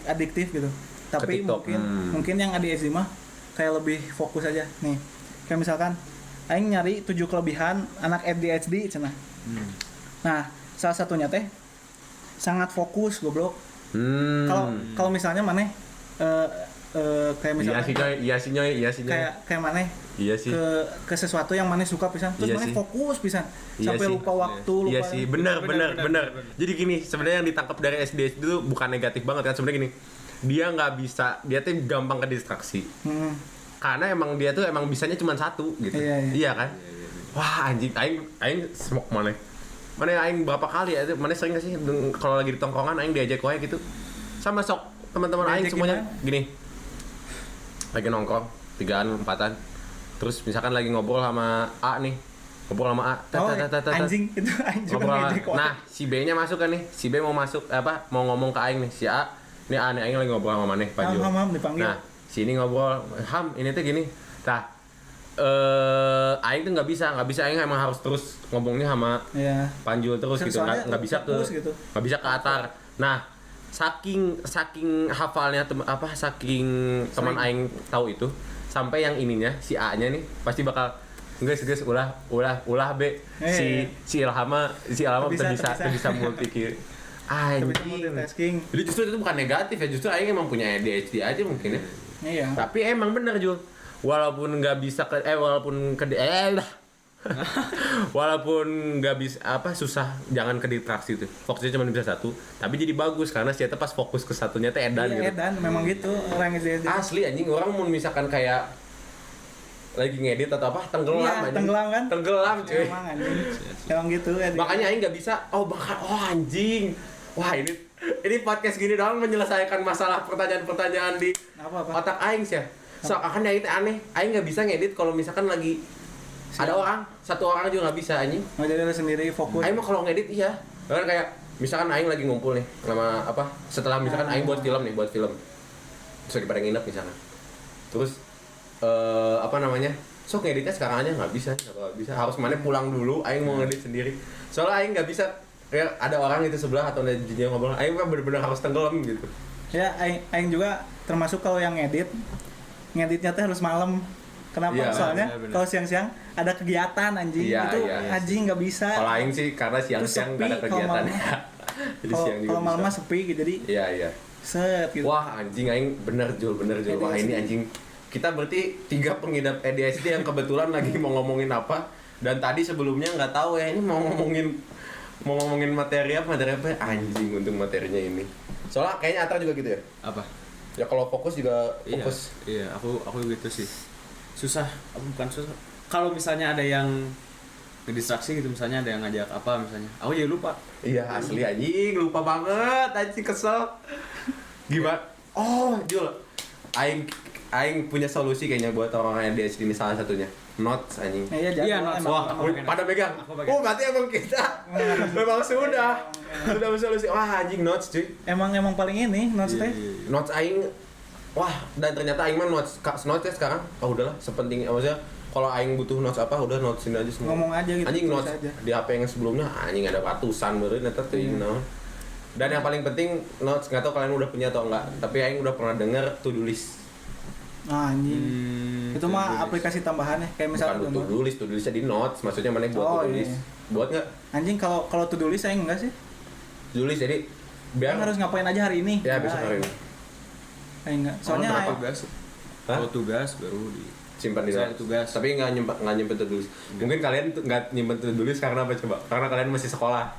adiktif gitu. Tapi TikTok. mungkin yang ADHD mah kayak lebih fokus aja nih. Kayak misalkan aing nyari 7 kelebihan anak ADHD cenah. Nah, salah satunya teh sangat fokus goblok. Kalau misalnya maneh kayak misalnya Iya sih nyoy. kayak maneh Iya sih. ke sesuatu yang maneh suka pisan terus Iya maneh sih. fokus pisan Iya sampai sih. lupa waktu Iya lupa sih, benar. benar. Jadi gini, sebenarnya yang ditangkap dari ADHD itu bukan negatif banget kan sebenarnya gini. Dia nggak bisa, dia tuh gampang ke distraksi. Karena emang dia tuh emang bisanya cuma satu gitu. Iya. Kan? Wah, anjing aing smoke mana aing berapa kali ya itu mana sering gak sih kalau lagi di tongkrongan aing diajak wae gitu. Sama sok teman-teman aing Diajak semuanya gimana? gini. Lagi nongkrong 3-an 4-an. Terus misalkan lagi ngobrol sama A nih. Ngobrol sama A. Anjing itu anjing juga Ngobrol sama- ngejek kok. Nah, si B-nya masuk kan nih. Si B mau masuk mau ngomong ke aing nih. Si A, ini A nih aing lagi ngobrol sama maneh Panju. Ham dipanggil. Nah, sini ngobrol, Ham, ini tuh gini. Nah, aing tuh nggak bisa aing emang harus terus ngomongnya sama Iya. Panjul terus gitu, Soalnya nggak bisa fokus gitu. nggak bisa ke Atar. Nah, saking hafalnya saking teman aing tahu itu, sampai yang ininya si A-nya nih pasti bakal guys ulah B si Ilhama bisa multi anjing. Multitasking. Jadi justru itu bukan negatif ya, justru aing emang punya ADHD aja mungkin ya. Iya. Tapi emang bener Jul, walaupun nggak bisa walaupun nggak bisa susah jangan ke distraksi tuh, fokusnya cuma bisa satu, tapi jadi bagus karena si Eta pas fokus ke satunya teh edan Iya, gitu. edan memang gitu orang ADHD. Asli anjing, orang mau misalkan kayak lagi ngedit atau apa tenggelam Iya, anjing. tenggelam kan? Tenggelam cuy. Emang anjing. Emang gitu ADHD. Makanya aing nggak bisa. Anjing. Wah, ini podcast gini doang menyelesaikan masalah pertanyaan-pertanyaan di Apa? otak aing sih ya. So, akan itu aneh. Aing nggak bisa ngedit kalau misalkan lagi Ada satu orang juga nggak bisa anjing. Mau jadi lu sendiri fokus. Aing mah kalau ngedit iya. Kan kayak misalkan Aing lagi ngumpul nih sama apa? Setelah misalkan Aing buat film. Terus lagi pada nginep misalkan. Terus apa namanya? Sok ngeditnya sekarang aja nggak bisa. Harus mana pulang dulu. Aing mau ngedit sendiri. Soalnya Aing nggak bisa. Kayak ada orang itu sebelah atau ada jinnya ngobrol. Aing mah bener-bener harus tenggelam gitu. Ya, aing juga termasuk kalau yang ngeditnya teh harus malam. Kenapa? Iya, Soalnya bener. kalau siang-siang ada kegiatan anjing. Iya, Itu iya. anjing nggak bisa. Kalau Aing sih karena siang-siang nggak ada Terus sepi kalau kegiatan. malam. Jadi siang juga Kalau malam mah bisa. sepi gitu, jadi Iya. set gitu. Wah anjing Aing bener Jul. Wah ini anjing. Kita berarti 3 pengidap ADHD yang kebetulan lagi mau ngomongin apa. Dan tadi sebelumnya nggak tahu ya ini mau ngomongin materi apa anjing untuk materinya ini. Soalnya kayaknya Atra juga gitu ya. Apa? Ya kalau fokus juga Iya, fokus. iya, aku gitu sih. Susah, aku bukan susah. Kalau misalnya ada yang ngedistraksi gitu, misalnya ada yang ngajak apa misalnya, aku jadi lupa. Iya asli anjing lupa banget anjing kesel. Gimana? Oh Jul, Aing punya solusi kayaknya buat orang ADHD ini salah satunya. Notes anjing. Iya, Iya, jadwal notes. emang. Wah, Oh, pada megang. Aku pegang. Oh, berarti emang kita memang sudah bersolusi. Wah, anjing notes cuy. Emang paling ini notes teh. Notes aing wah, dan ternyata aing mah notes ya sekarang. Oh, udahlah, sepenting maksudnya kalau aing butuh notes apa udah notes ini aja semua. Ngomong aja gitu, Anjing tulis notes aja. di HP yang sebelumnya anjing ada ratusan baru nanti teuing naon. Dan yang paling penting notes nggak tahu kalian udah punya atau enggak, tapi aing udah pernah denger to-do list. Nah, anjing. Itu mah aplikasi tambahannya kayak misalnya Bukan to-do listnya di notes, maksudnya mana buat Oh, to-do iya. list. Buat nggak? anjing kalau to do list saya enggak sih. To-do list jadi biar Kan harus ngapain aja hari ini. ya besok hari ini. Saya enggak. Soalnya Soalnya tugas. Hah? Kalau tugas baru di Simpan di Saya notes. tugas. Tapi nggak nyimpen to-do list. Mungkin kalian tuh nggak nyimpen to-do list karena apa coba? Karena kalian masih sekolah.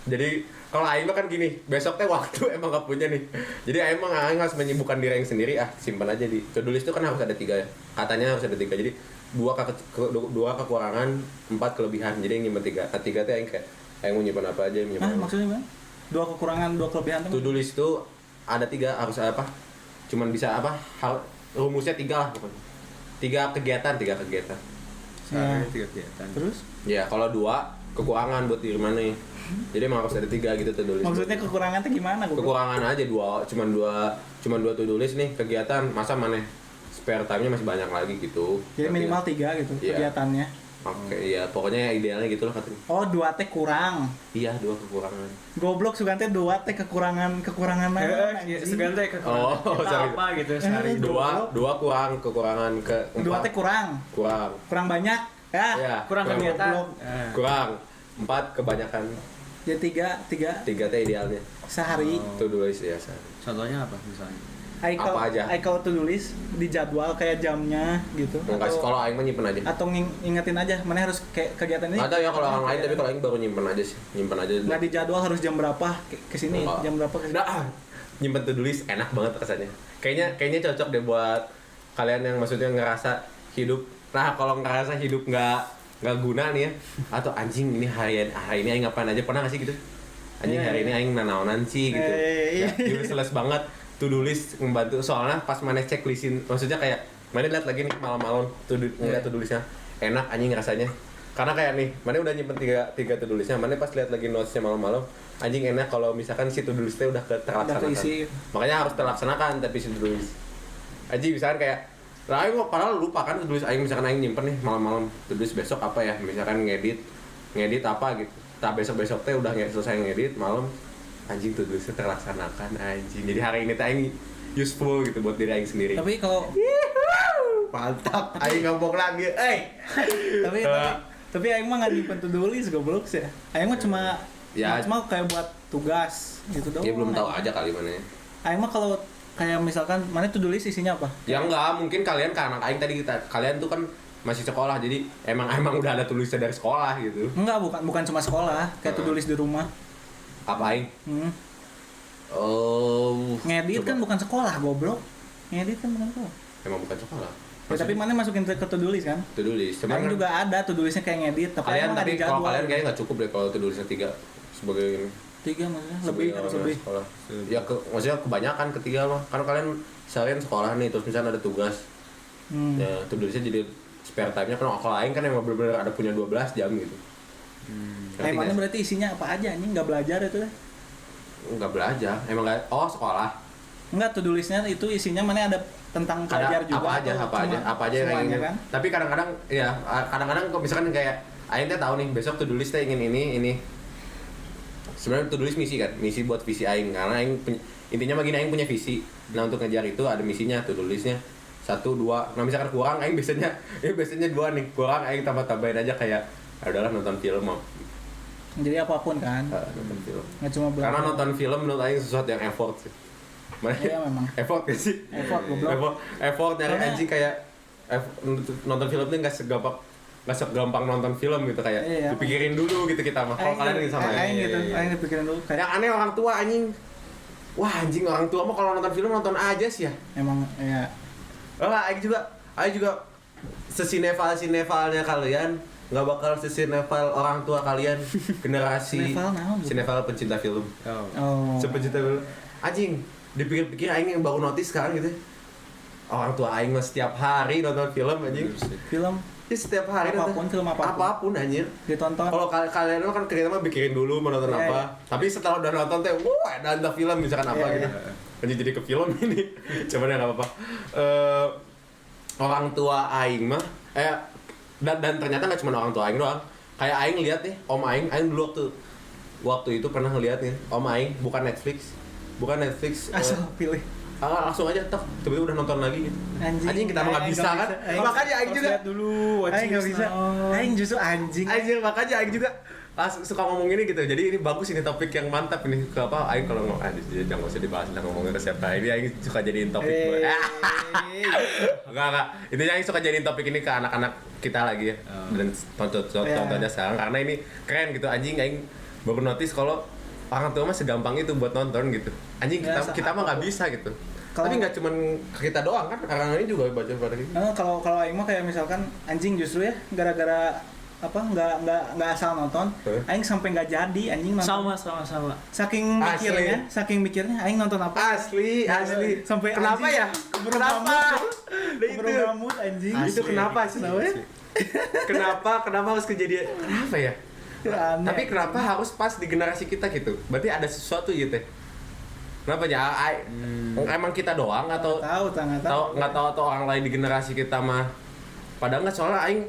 Jadi kalau aing mah kan gini, besok teh waktu emang gak punya nih. Jadi aing harus menyibukkan diri aing sendiri, simpan aja di to-do list itu kan harus ada 3 ya. Katanya harus ada 3. Jadi 2 kekurangan, 4 kelebihan. Jadi yang nyimpen 3. Ketiga teh aing kayak aing mau nyimpan apa aja, nyimpan. Hah, apa. maksudnya gimana? 2 kekurangan, 2 kelebihan tuh. To-do list itu ada 3 harus apa? Cuman bisa apa? Rumusnya 3 lah pokoknya. 3 kegiatan. sehari 3 kegiatan. Terus? Ya, kalau 2 kekurangan buat diri mana nih. Jadi emang harus ada 3 gitu to-do list. Maksudnya kekurangan tuh gimana? Goblok? Kekurangan aja cuman dua to-do list nih kegiatan, masa mana spare time-nya masih banyak lagi gitu. Jadi minimal 3 gitu Iya. kegiatannya. Oke, iya pokoknya idealnya gitu lah katanya. Oh, 2 teh kurang. Iya, 2 kekurangan. Goblok sugante 2 teh kekurangan naon, anjing. Segala Oh, kita sorry. apa gitu sehari. Dua kekurangan ke 2 teh kurang. Kurang banyak. Ya. Iya, Kurang kegiatan. Goblok. Kurang 4 kebanyakan. Jadi 3 3 teh idealnya. sehari. To-do list ya. Contohnya apa misalnya? Apa aja? Kalau to do list di jadwal kayak jamnya gitu. Enggak sih, kalau aing mah nyimpen aja. Atau ngingetin aja mana harus kayak kegiatan ini. Ada ya kalau orang lain, tapi kalau aing baru nyimpen aja sih. Nyimpen aja. Nggak di jadwal harus jam berapa ke sini, Enggak. jam berapa ke sini. Nah, nyimpen to-do list enak banget rasanya. Kayaknya cocok deh buat kalian yang maksudnya ngerasa hidup. Nah, kalau ngerasa hidup nggak guna nih ya, atau anjing ini hari ini aing ngapain aja, pernah nggak sih gitu? Anjing hari ini aing nanaonan sih gitu. Ya, useless banget. To-do list membantu soalnya pas mana checklistin, maksudnya kayak mana lihat lagi nih malam-malam ngeliat to-do listnya enak anjing rasanya. Karena kayak nih, mana udah nyimpen 3 to-do listnya, mana pas lihat lagi notesnya malam-malam, anjing enak kalau misalkan si to-do listnya udah terlaksanakan. terisi. Makanya harus terlaksanakan tapi si to-do list. Anjing misalkan kayak, lah aing padahal lupa kan to-do list aing, misalkan aing nyimpen nih malam-malam to-do list besok apa ya, misalkan ngedit apa gitu. Nah besok teh udah selesai ngedit malam, anjing to-do listnya terlaksanakan anjing. Jadi hari ini teh aing useful gitu buat diri aing sendiri. Tapi kalau Mantap, aing ngomong lagi. tapi aing mah nggak nyimpen to do list goblok sih. Aing mah cuma Ya. cuma kayak buat tugas gitu doang. Dia belum tahu aja kali mana. Aing mah kalau kayak misalkan mana to do list isinya apa? Ya enggak, mungkin kalian karena aing tadi kalian tuh kan masih sekolah, jadi emang udah ada tulisnya dari sekolah gitu. Enggak, bukan cuma sekolah, kayak to do list di rumah. Apa aing? Hmm. Oh. Ngedit coba. kan bukan sekolah, goblok. Ngedit kan bukan sekolah. Emang bukan sekolah. Ya, tapi mana masukin ke to do list kan? To do list. Aing juga ada to do listnya kayak ngedit, tapi kalian emang nggak tapi di kalau jadwal. kalian kayaknya nggak cukup deh kalau to do listnya 3 sebagai ini. 3 maksudnya lebih sebagai harus orang lebih. sekolah. Ya maksudnya kebanyakan ketiga mah. Karena kalian seharian sekolah nih terus misalnya ada tugas. Hmm. Ya to do listnya jadi spare time-nya kalau aing kan emang bener-bener ada punya 12 jam gitu. Ngerti Emangnya nggak? berarti isinya apa aja anjing? Nggak belajar itu deh? Nggak belajar, emang nggak. Oh sekolah. Enggak, to do list-nya itu isinya mana ada tentang belajar Ada juga apa aja yang semuanya ingin. kan? Tapi kadang-kadang ya kadang-kadang kalau misalkan kayak aing teh tahu nih besok to do list teh ingin ini. Sebenarnya to do list misi kan, misi buat visi aing karena aing intinya mah gini, aing punya visi. Nah untuk ngejar itu ada misinya, to do listnya 1, 2. Nah misalkan kurang aing biasanya 2 nih, kurang aing tambah-tambahin aja kayak adalah nonton film mah. Jadi apapun kan, Nonton film. nggak cuma belajar. Karena nonton film menurut aing sesuatu yang effort sih. Mana? Iya memang. Effort gak sih? Effort, goblok. Effort nyari Karena- anjing kayak nonton film tuh nggak segampang nonton film gitu kayak Iya. dipikirin dulu gitu kita mah. Kalau kalian gitu sama ya. Aing gitu, Iya. aing dipikirin dulu kayak Yang aneh orang tua anjing. Wah anjing orang tua mah kalau nonton film nonton aja sih ya. emang ya Aing juga sesineval-sinevalnya kalian nggak bakal sesineval orang tua kalian generasi Sineval naon, Bu? sineval pencinta film. oh. Sepencinta film. Anjing, dipikir-pikir aing yang baru notice sekarang gitu. Orang tua aing mah setiap hari nonton film anjing. Film Ya, setiap hari Apapun, film apapun. Apapun anjir. ditonton. Kalau kalian kan kita mah bikin dulu mau nonton Iya, apa. iya. Tapi setelah udah nonton teh, wah ada film misalkan apa Iya, gitu. iya. Lanjut jadi ke film ini. Cuman ya enggak apa-apa. Orang tua aing mah dan ternyata nggak cuma orang tua aing doang. Kayak aing lihat nih, om aing dulu waktu itu pernah ngeliat nih, om aing bukan Netflix. Asal pilih. Langsung aja toh tiba-tiba udah nonton lagi gitu. Anjing, kita mah nggak bisa kan. Makanya aing juga lihat dulu, aing nggak bisa. Aing justru anjing. makanya aing juga suka ngomong ini gitu. Jadi ini bagus ini topik yang mantap ini ke apa aing kalau ngomong jangan usah dibahas tentang ngomongin resep ini aing suka jadiin topik. Enggak. Intinya aing suka jadiin topik ini ke anak-anak kita lagi ya. Dan contohnya sekarang karena ini keren gitu anjing aing baru notice kalau orang tua mah segampang itu buat nonton gitu. Anjing kita mah nggak bisa gitu. Tapi nggak cuman kita doang kan, orang lain juga baca pada gitu. Kalau aing mah kayak misalkan anjing justru ya gara-gara apa nggak asal nonton, aing sampai nggak jadi anjing nonton. Sama. Saking mikirnya aing nonton apa? Asli. Sampai Kenapa anjing, ya? Kenapa? Itu Rambut anjing. itu kenapa sih? Kenapa harus kejadian? Kenapa ya? Aneh. Tapi kenapa harus pas di generasi kita gitu? Berarti ada sesuatu gitu ya? Kenapa ya? Emang kita doang atau Nggak tahu. atau orang lain di generasi kita mah? Padahal nggak, soalnya aing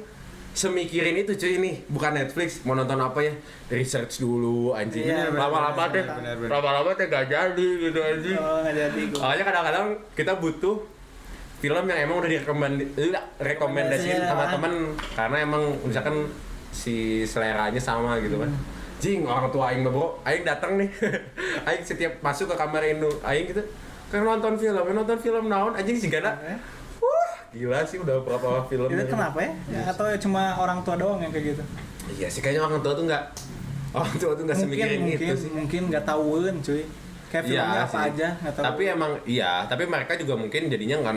semikirin itu cuy ini bukan Netflix mau nonton apa ya research dulu anjing. Iya, lama-lama teh gak jadi gitu anjing. Oh, nggak jadi gua. Makanya kadang-kadang kita butuh film yang emang udah direkomendasiin sama teman karena emang misalkan si seleranya sama gitu kan. Jing orang tua aing mah bro, aing datang nih. Aing setiap masuk ke kamar Indo, aing gitu kan nonton film naon anjing sih gana. Gila sih udah berapa film. Itu kenapa ya? Atau cuma orang tua doang yang kayak gitu? Iya sih kayaknya orang tua tuh nggak semikirin itu sih. Mungkin nggak tahuan cuy. Kayak filmnya apa sih. aja nggak tahu. Tapi mereka juga mungkin jadinya nggak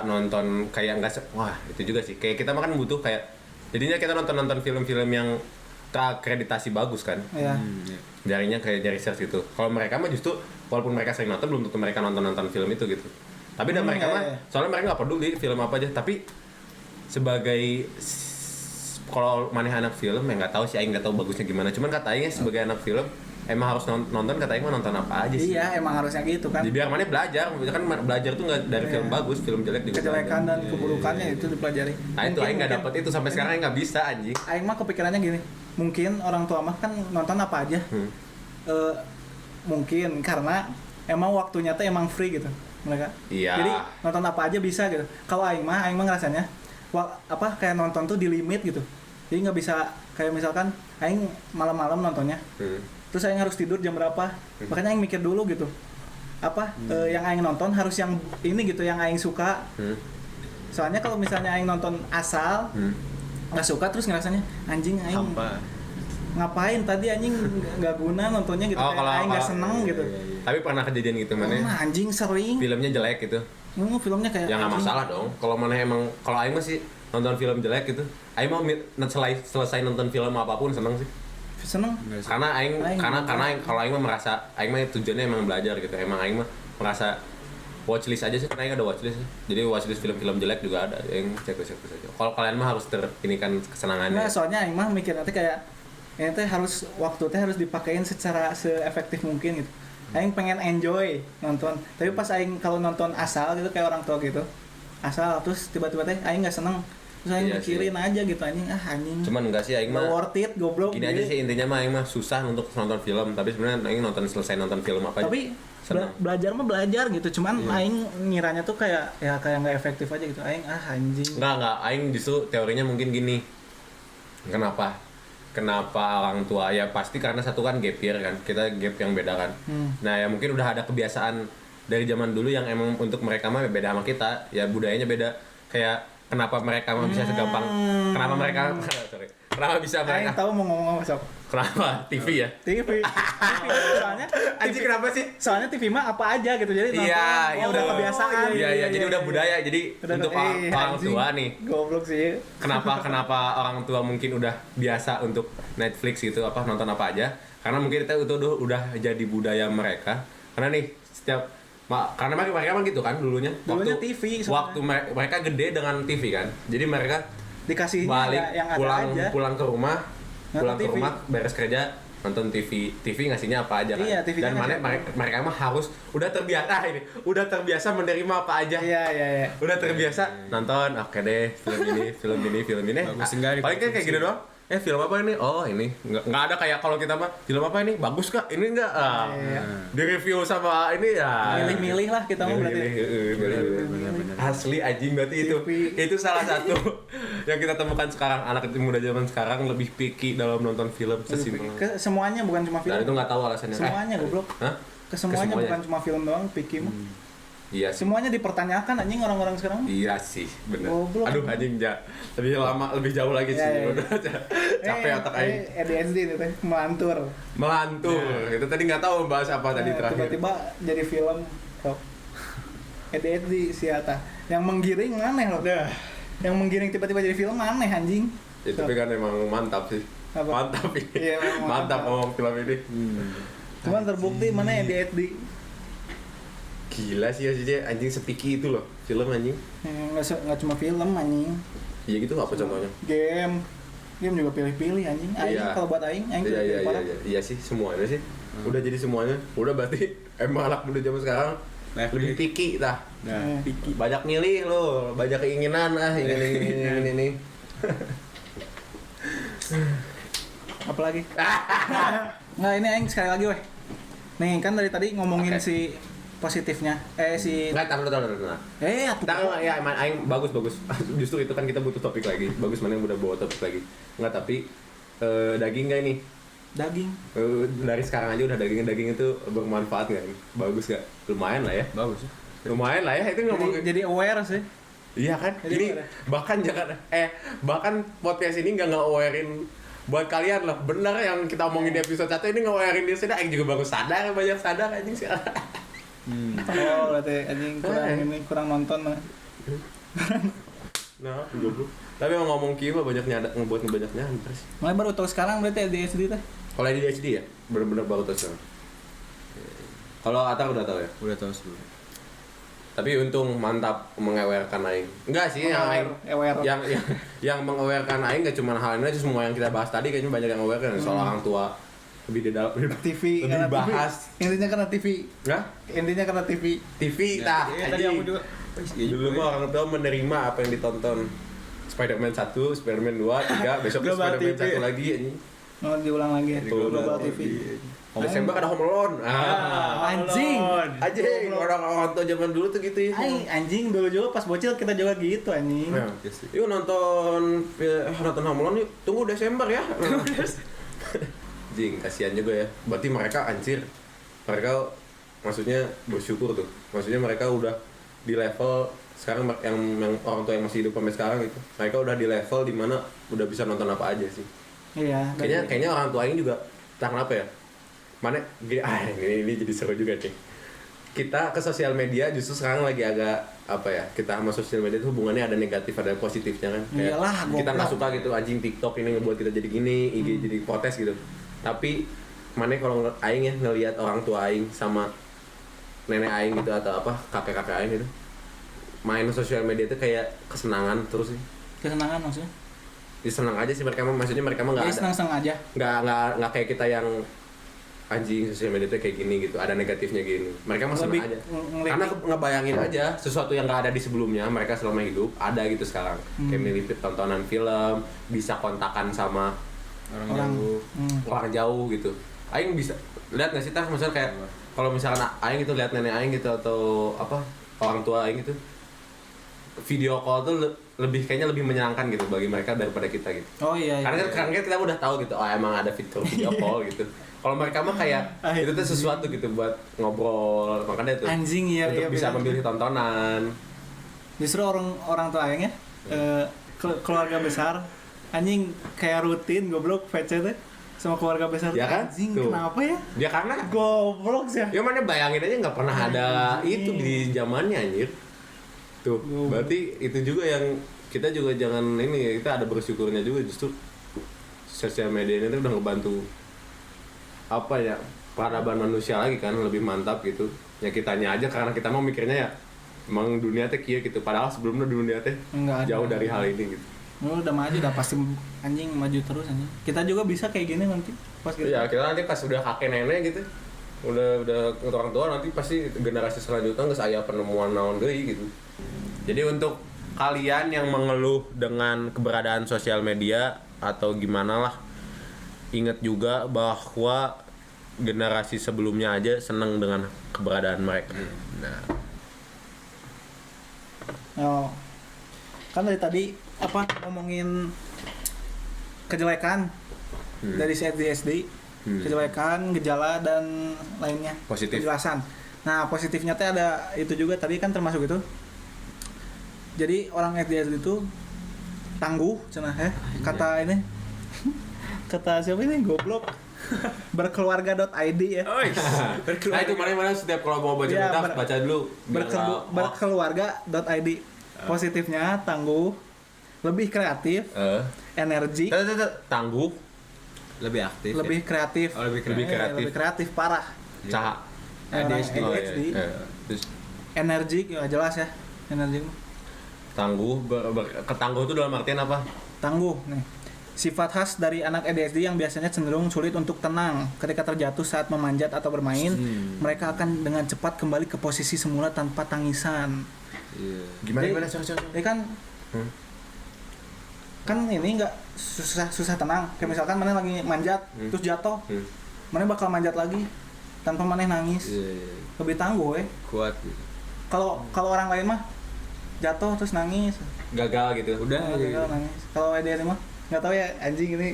nonton kayak wah itu juga sih kayak kita mah kan butuh kayak jadinya kita nonton film-film yang terakreditasi bagus kan. Iya. Jarinya kayak nyari research gitu. Kalau mereka mah justru walaupun mereka sering nonton belum tentu mereka nonton film itu gitu. Tapi dan mereka mah soalnya mereka nggak peduli film apa aja. Tapi sebagai kalau maneh anak film ya nggak tahu sih, aing nggak tahu bagusnya gimana. Cuman kata aing sebagai anak film emang harus nonton, kata aing mah nonton apa aja sih. Iya, emang harusnya gitu kan. Jadi biar maneh belajar, kan belajar tuh nggak dari film bagus, film jelek juga. Kejelekan dan keburukannya itu dipelajari. Nah itu aing nggak dapet itu sampai sekarang aing nggak bisa anjing. Aing mah kepikirannya gini, mungkin orang tua mah kan nonton apa aja. Mungkin karena emang waktunya tuh emang free gitu mereka. Iya. Jadi nonton apa aja bisa gitu. Kalau aing mah ngerasanya kayak nonton tuh di limit gitu. Jadi nggak bisa kayak misalkan aing malam-malam nontonnya. Terus aing harus tidur jam berapa? Makanya aing mikir dulu gitu. Yang aing nonton harus yang ini gitu, yang aing suka. Soalnya kalau misalnya aing nonton asal nggak suka terus ngerasanya anjing aing ngapain tadi anjing nggak guna nontonnya gitu, kayak aing nggak seneng gitu. Tapi pernah kejadian gitu mana? Anjing sering. Filmnya jelek gitu. Filmnya kayak Ya nggak masalah dong. Kalau mana emang kalau aing masih nonton film jelek gitu, aing mau selesai nonton film apapun seneng sih. Seneng. Karena aing kalau aing mah merasa aing mah tujuannya emang belajar gitu. Emang aing mah merasa watchlist aja sih, karena Aing ada watchlist. Jadi watchlist film-film jelek juga ada, yang cek aja. Kalau kalian mah harus ini kan kesenangannya. Nah, soalnya Aing mah mikir nanti kayak ini teh harus waktu teh harus dipakein secara seefektif mungkin gitu. Aing pengen enjoy nonton, tapi pas Aing kalau nonton asal gitu kayak orang tua gitu, asal terus tiba-tiba teh Aing nggak seneng, terus Aing Iya mikirin aja gitu anjing. Cuman enggak sih Aing Nggak mah worth it, goblok. gini aja Jadi- sih, intinya mah Aing mah susah untuk nonton film, tapi sebenarnya Aing selesai nonton film apa aja. Tapi senang. belajar mah belajar gitu, cuman Aing ngiranya tuh kayak nggak efektif aja gitu. Aing anjing. Enggak, Aing justru teorinya mungkin gini. Kenapa orang tua? Ya pasti karena satu kan gap year kan, kita gap yang beda kan. Nah ya mungkin udah ada kebiasaan dari zaman dulu yang emang untuk mereka mah beda sama kita, ya budayanya beda. Kayak kenapa mereka mah bisa segampang, kenapa mereka, sorry, kenapa bisa Aing mereka, tahu mau ngomong apa sok. kenapa TV ya? TV. Soalnya Anjing kenapa sih? soalnya TV mah apa aja gitu, jadi nonton, Iya, udah kebiasaan. Iya, jadi udah budaya. Jadi Udah untuk eh, orang anjing. tua nih, Goblok sih. kenapa orang tua mungkin udah biasa untuk Netflix gitu apa nonton apa aja, karena mungkin itu udah jadi budaya mereka. Karena nih karena mereka mah gitu kan dulunya TV sebenarnya. waktu mereka gede dengan TV kan, jadi mereka Dikasihnya balik yang ada aja. pulang ke rumah Nonton TV. beres kerja nonton TV ngasihnya apa aja kan. Iya, TV-nya Dan ngasih mereka mah harus udah terbiasa menerima apa aja. Iya. Udah terbiasa nonton, oke deh, film ini. Bagus, enggak Paling kan kayak gini doang. Film apa ini? Oh ini nggak ada kayak kalau kita mah film apa ini bagus kak? Ini enggak Iya. di review sama ini ya. Milih-milih lah kita mau berarti. Milih. Asli anjing berarti itu salah satu yang kita temukan sekarang, anak muda zaman sekarang lebih picky dalam nonton film sesimpel. Semuanya bukan cuma film. Dan itu nggak tahu alasannya. Semuanya goblok. Hah? Kesemuanya bukan cuma film doang, picky mah. Iya sih. Semuanya dipertanyakan anjing orang-orang sekarang. Iya sih, bener. Goblok. Aduh anjing lebih jauh lagi sih. Iya. Udah capek otak aing. ADHD itu teh melantur. Melantur. Itu tadi nggak tahu bahas apa tadi terakhir. Tiba-tiba jadi film kok. ADHD si Ata. Yang menggiring aneh loh. Yang menggiring tiba-tiba jadi film aneh anjing. Ya, tapi kan emang mantap sih. Apa? Mantap ini. Iya, emang mantap mantap. ngomong film ini. Cuman terbukti mana ADHD. Gila sih ya sih anjing sepiki itu loh film anjing. Nggak cuma film anjing. Iya gitu apa contohnya? Game juga pilih-pilih anjing. Aing Iya. kalau buat aing Iya pilih parah. Iya sih semuanya sih. Udah jadi semuanya. Udah berarti emang anak muda zaman sekarang lebih picky tah. Nah, Picky. Banyak milih loh, banyak keinginan ini. Apalagi? Nggak, ini aing sekali lagi weh. Nih kan dari tadi ngomongin Oke. si positifnya. Si Enggak, taruh. atuh. Taruh ya, emang aing bagus. Justru itu kan kita butuh topik lagi. Bagus mana yang udah bawa topik lagi. Enggak, tapi daging enggak ini? Daging. Dari sekarang aja udah daging itu bermanfaat nggak? Bagus nggak? Lumayan lah ya. bagus. Lumayan lah ya itu ngomong. Jadi aware sih. Iya kan? Jadi Ini gimana? bahkan podcast ini nggak nge-awarein buat kalian loh. Bener yang kita omongin di episode 1 ini nge-awarein dia sudah. Aing juga baru sadar, banyak sadar anjing sih. Oh, berarti anjing kurang nonton mah. Nah, goblok. Tapi emang ngomong kieu mah banyak ngebuat nyadar sih. Mulai baru tahu sekarang berarti ADHD teh. Kalau ADHD ya, bener-bener baru tahu sekarang. Kalau Atar udah tahu ya. Udah tahu sebelumnya. Tapi untung mantap mengawarekan aing. Enggak sih yang aing Aware. yang mengawarekan aing enggak cuma hal ini aja, semua yang kita bahas tadi kayaknya banyak yang awarekan soal orang tua lebih di dalam TV lebih karena bahas. TV. Intinya karena TV. Enggak? Intinya karena TV. TV tah. Iya, tadi aku juga. Dulu mah orang tua menerima apa yang ditonton. Spider-Man 1, Spider-Man 2, 3, besok Global Spider-Man TV. 1 lagi anjing. Mau diulang lagi. Global TV. Desember ada Home Alone. Anjing. Anjing, orang-orang tua zaman dulu tuh gitu ya. Anjing dulu pas bocil kita juga gitu anjing. Nah, yuk nonton Home Alone yuk. Tunggu Desember ya. Jing, kasihan juga ya. Berarti mereka anjir. Mereka maksudnya bersyukur tuh. Maksudnya mereka udah di level sekarang yang orang tua yang masih hidup sampai sekarang gitu. Mereka udah di level dimana udah bisa nonton apa aja sih. Iya. Kayaknya orang tua ini juga entah kenapa ya. Mana ini jadi seru juga nih. Kita ke sosial media justru sekarang lagi agak apa ya, kita sama sosial media itu hubungannya ada negatif ada positifnya kan. Kayak Iyalah, kita nggak goblok. suka gitu anjing TikTok ini ngebuat kita jadi gini, IG jadi protes gitu. Tapi mana kalau aing ya ngelihat orang tua aing sama nenek aing gitu atau apa kakek-kakek aing gitu main sosial media itu kayak kesenangan terus sih. Kesenangan maksudnya? Ya, senang aja sih mereka mah, maksudnya mereka mah nggak Jadi ada senang-senang aja. nggak kayak kita yang anjing sosial media itu kayak gini gitu, ada negatifnya gini. Mereka mah senang Lebih aja ngeliat- karena ngebayangin aja sesuatu yang nggak ada di sebelumnya mereka selama hidup ada gitu sekarang. Kayak milih tontonan film, bisa kontakan sama orang orang jauh gitu. Aing bisa lihat nggak sih tah, misalnya kayak kalau misalkan Aing gitu lihat nenek Aing gitu atau apa orang tua Aing gitu, video call tuh lebih kayaknya lebih menyenangkan gitu bagi mereka daripada kita gitu. Oh iya. Karena kan kita udah tahu gitu, oh emang ada fitur video call gitu. Kalau mereka mah kayak itu tuh sesuatu gitu buat ngobrol, makanya itu Anjing, iya, untuk iya, bisa bener. memilih tontonan. Justru orang tua Aing ya, keluarga besar anjing kayak rutin goblok VC teh sama keluarga besar. Ya kan? Anjing Tuh. kenapa ya? Dia karena Goblok sih. ya mana bayangin aja nggak pernah ada itu di zamannya anjir. Tuh, berarti itu juga yang kita juga jangan ini, kita ada bersyukurnya juga justru sosial media ini tuh udah ngebantu apa ya peradaban manusia lagi kan lebih mantap gitu. Ya kitanya aja karena kita mau mikirnya ya emang dunia teh kieu gitu, padahal sebelumnya dunia teh Enggak ada. jauh dari hal ini gitu. Lu udah maju udah pasti anjing maju terus anjing. Kita juga bisa kayak gini nanti pas gitu. Ya kita nanti pas udah kakek nenek gitu, udah orang tua nanti pasti generasi selanjutnya nggak saya penemuan naon deui gitu. Jadi untuk kalian yang mengeluh dengan keberadaan sosial media atau gimana lah, ingat juga bahwa generasi sebelumnya aja seneng dengan keberadaan mereka. Nah, Oh. Kan dari tadi apa ngomongin kejelekan dari si SD, kejelekan, gejala dan lainnya. Positif. Penjelasan. Nah, positifnya teh ada itu juga tadi kan termasuk itu. Jadi orang SD itu tangguh cenah ya. Kata ini kata siapa ini goblok berkeluarga.id ya. nah itu mana setiap kalau mau baca Iya, kitab baca dulu. biar nggak- Berkeluarga.id. Positifnya tangguh, lebih kreatif, energi, tangguh, Lebih aktif. lebih kreatif. Oh, lebih Lebih kreatif. Lebih kreatif parah. caha. ADHD. Orang Oh, ADHD. iya. Terus Energik ya jelas ya. Energi tangguh, ketangguh itu dalam artian apa? tangguh nih. Sifat khas dari anak ADHD yang biasanya cenderung sulit untuk tenang ketika terjatuh saat memanjat atau bermain, mereka akan dengan cepat kembali ke posisi semula tanpa tangisan. Iya. Gimana Jadi- sorry. Ini kan kan ini nggak susah tenang. Kayak misalkan mana lagi manjat terus jatuh, mana bakal manjat lagi tanpa mana nangis. Iya. Lebih tangguh ya. Kuat gitu. Kalau orang lain mah jatuh terus nangis. Gagal gitu. Udah Kalau aja gagal gitu. nangis. Kalau ADHD mah nggak tahu ya anjing ini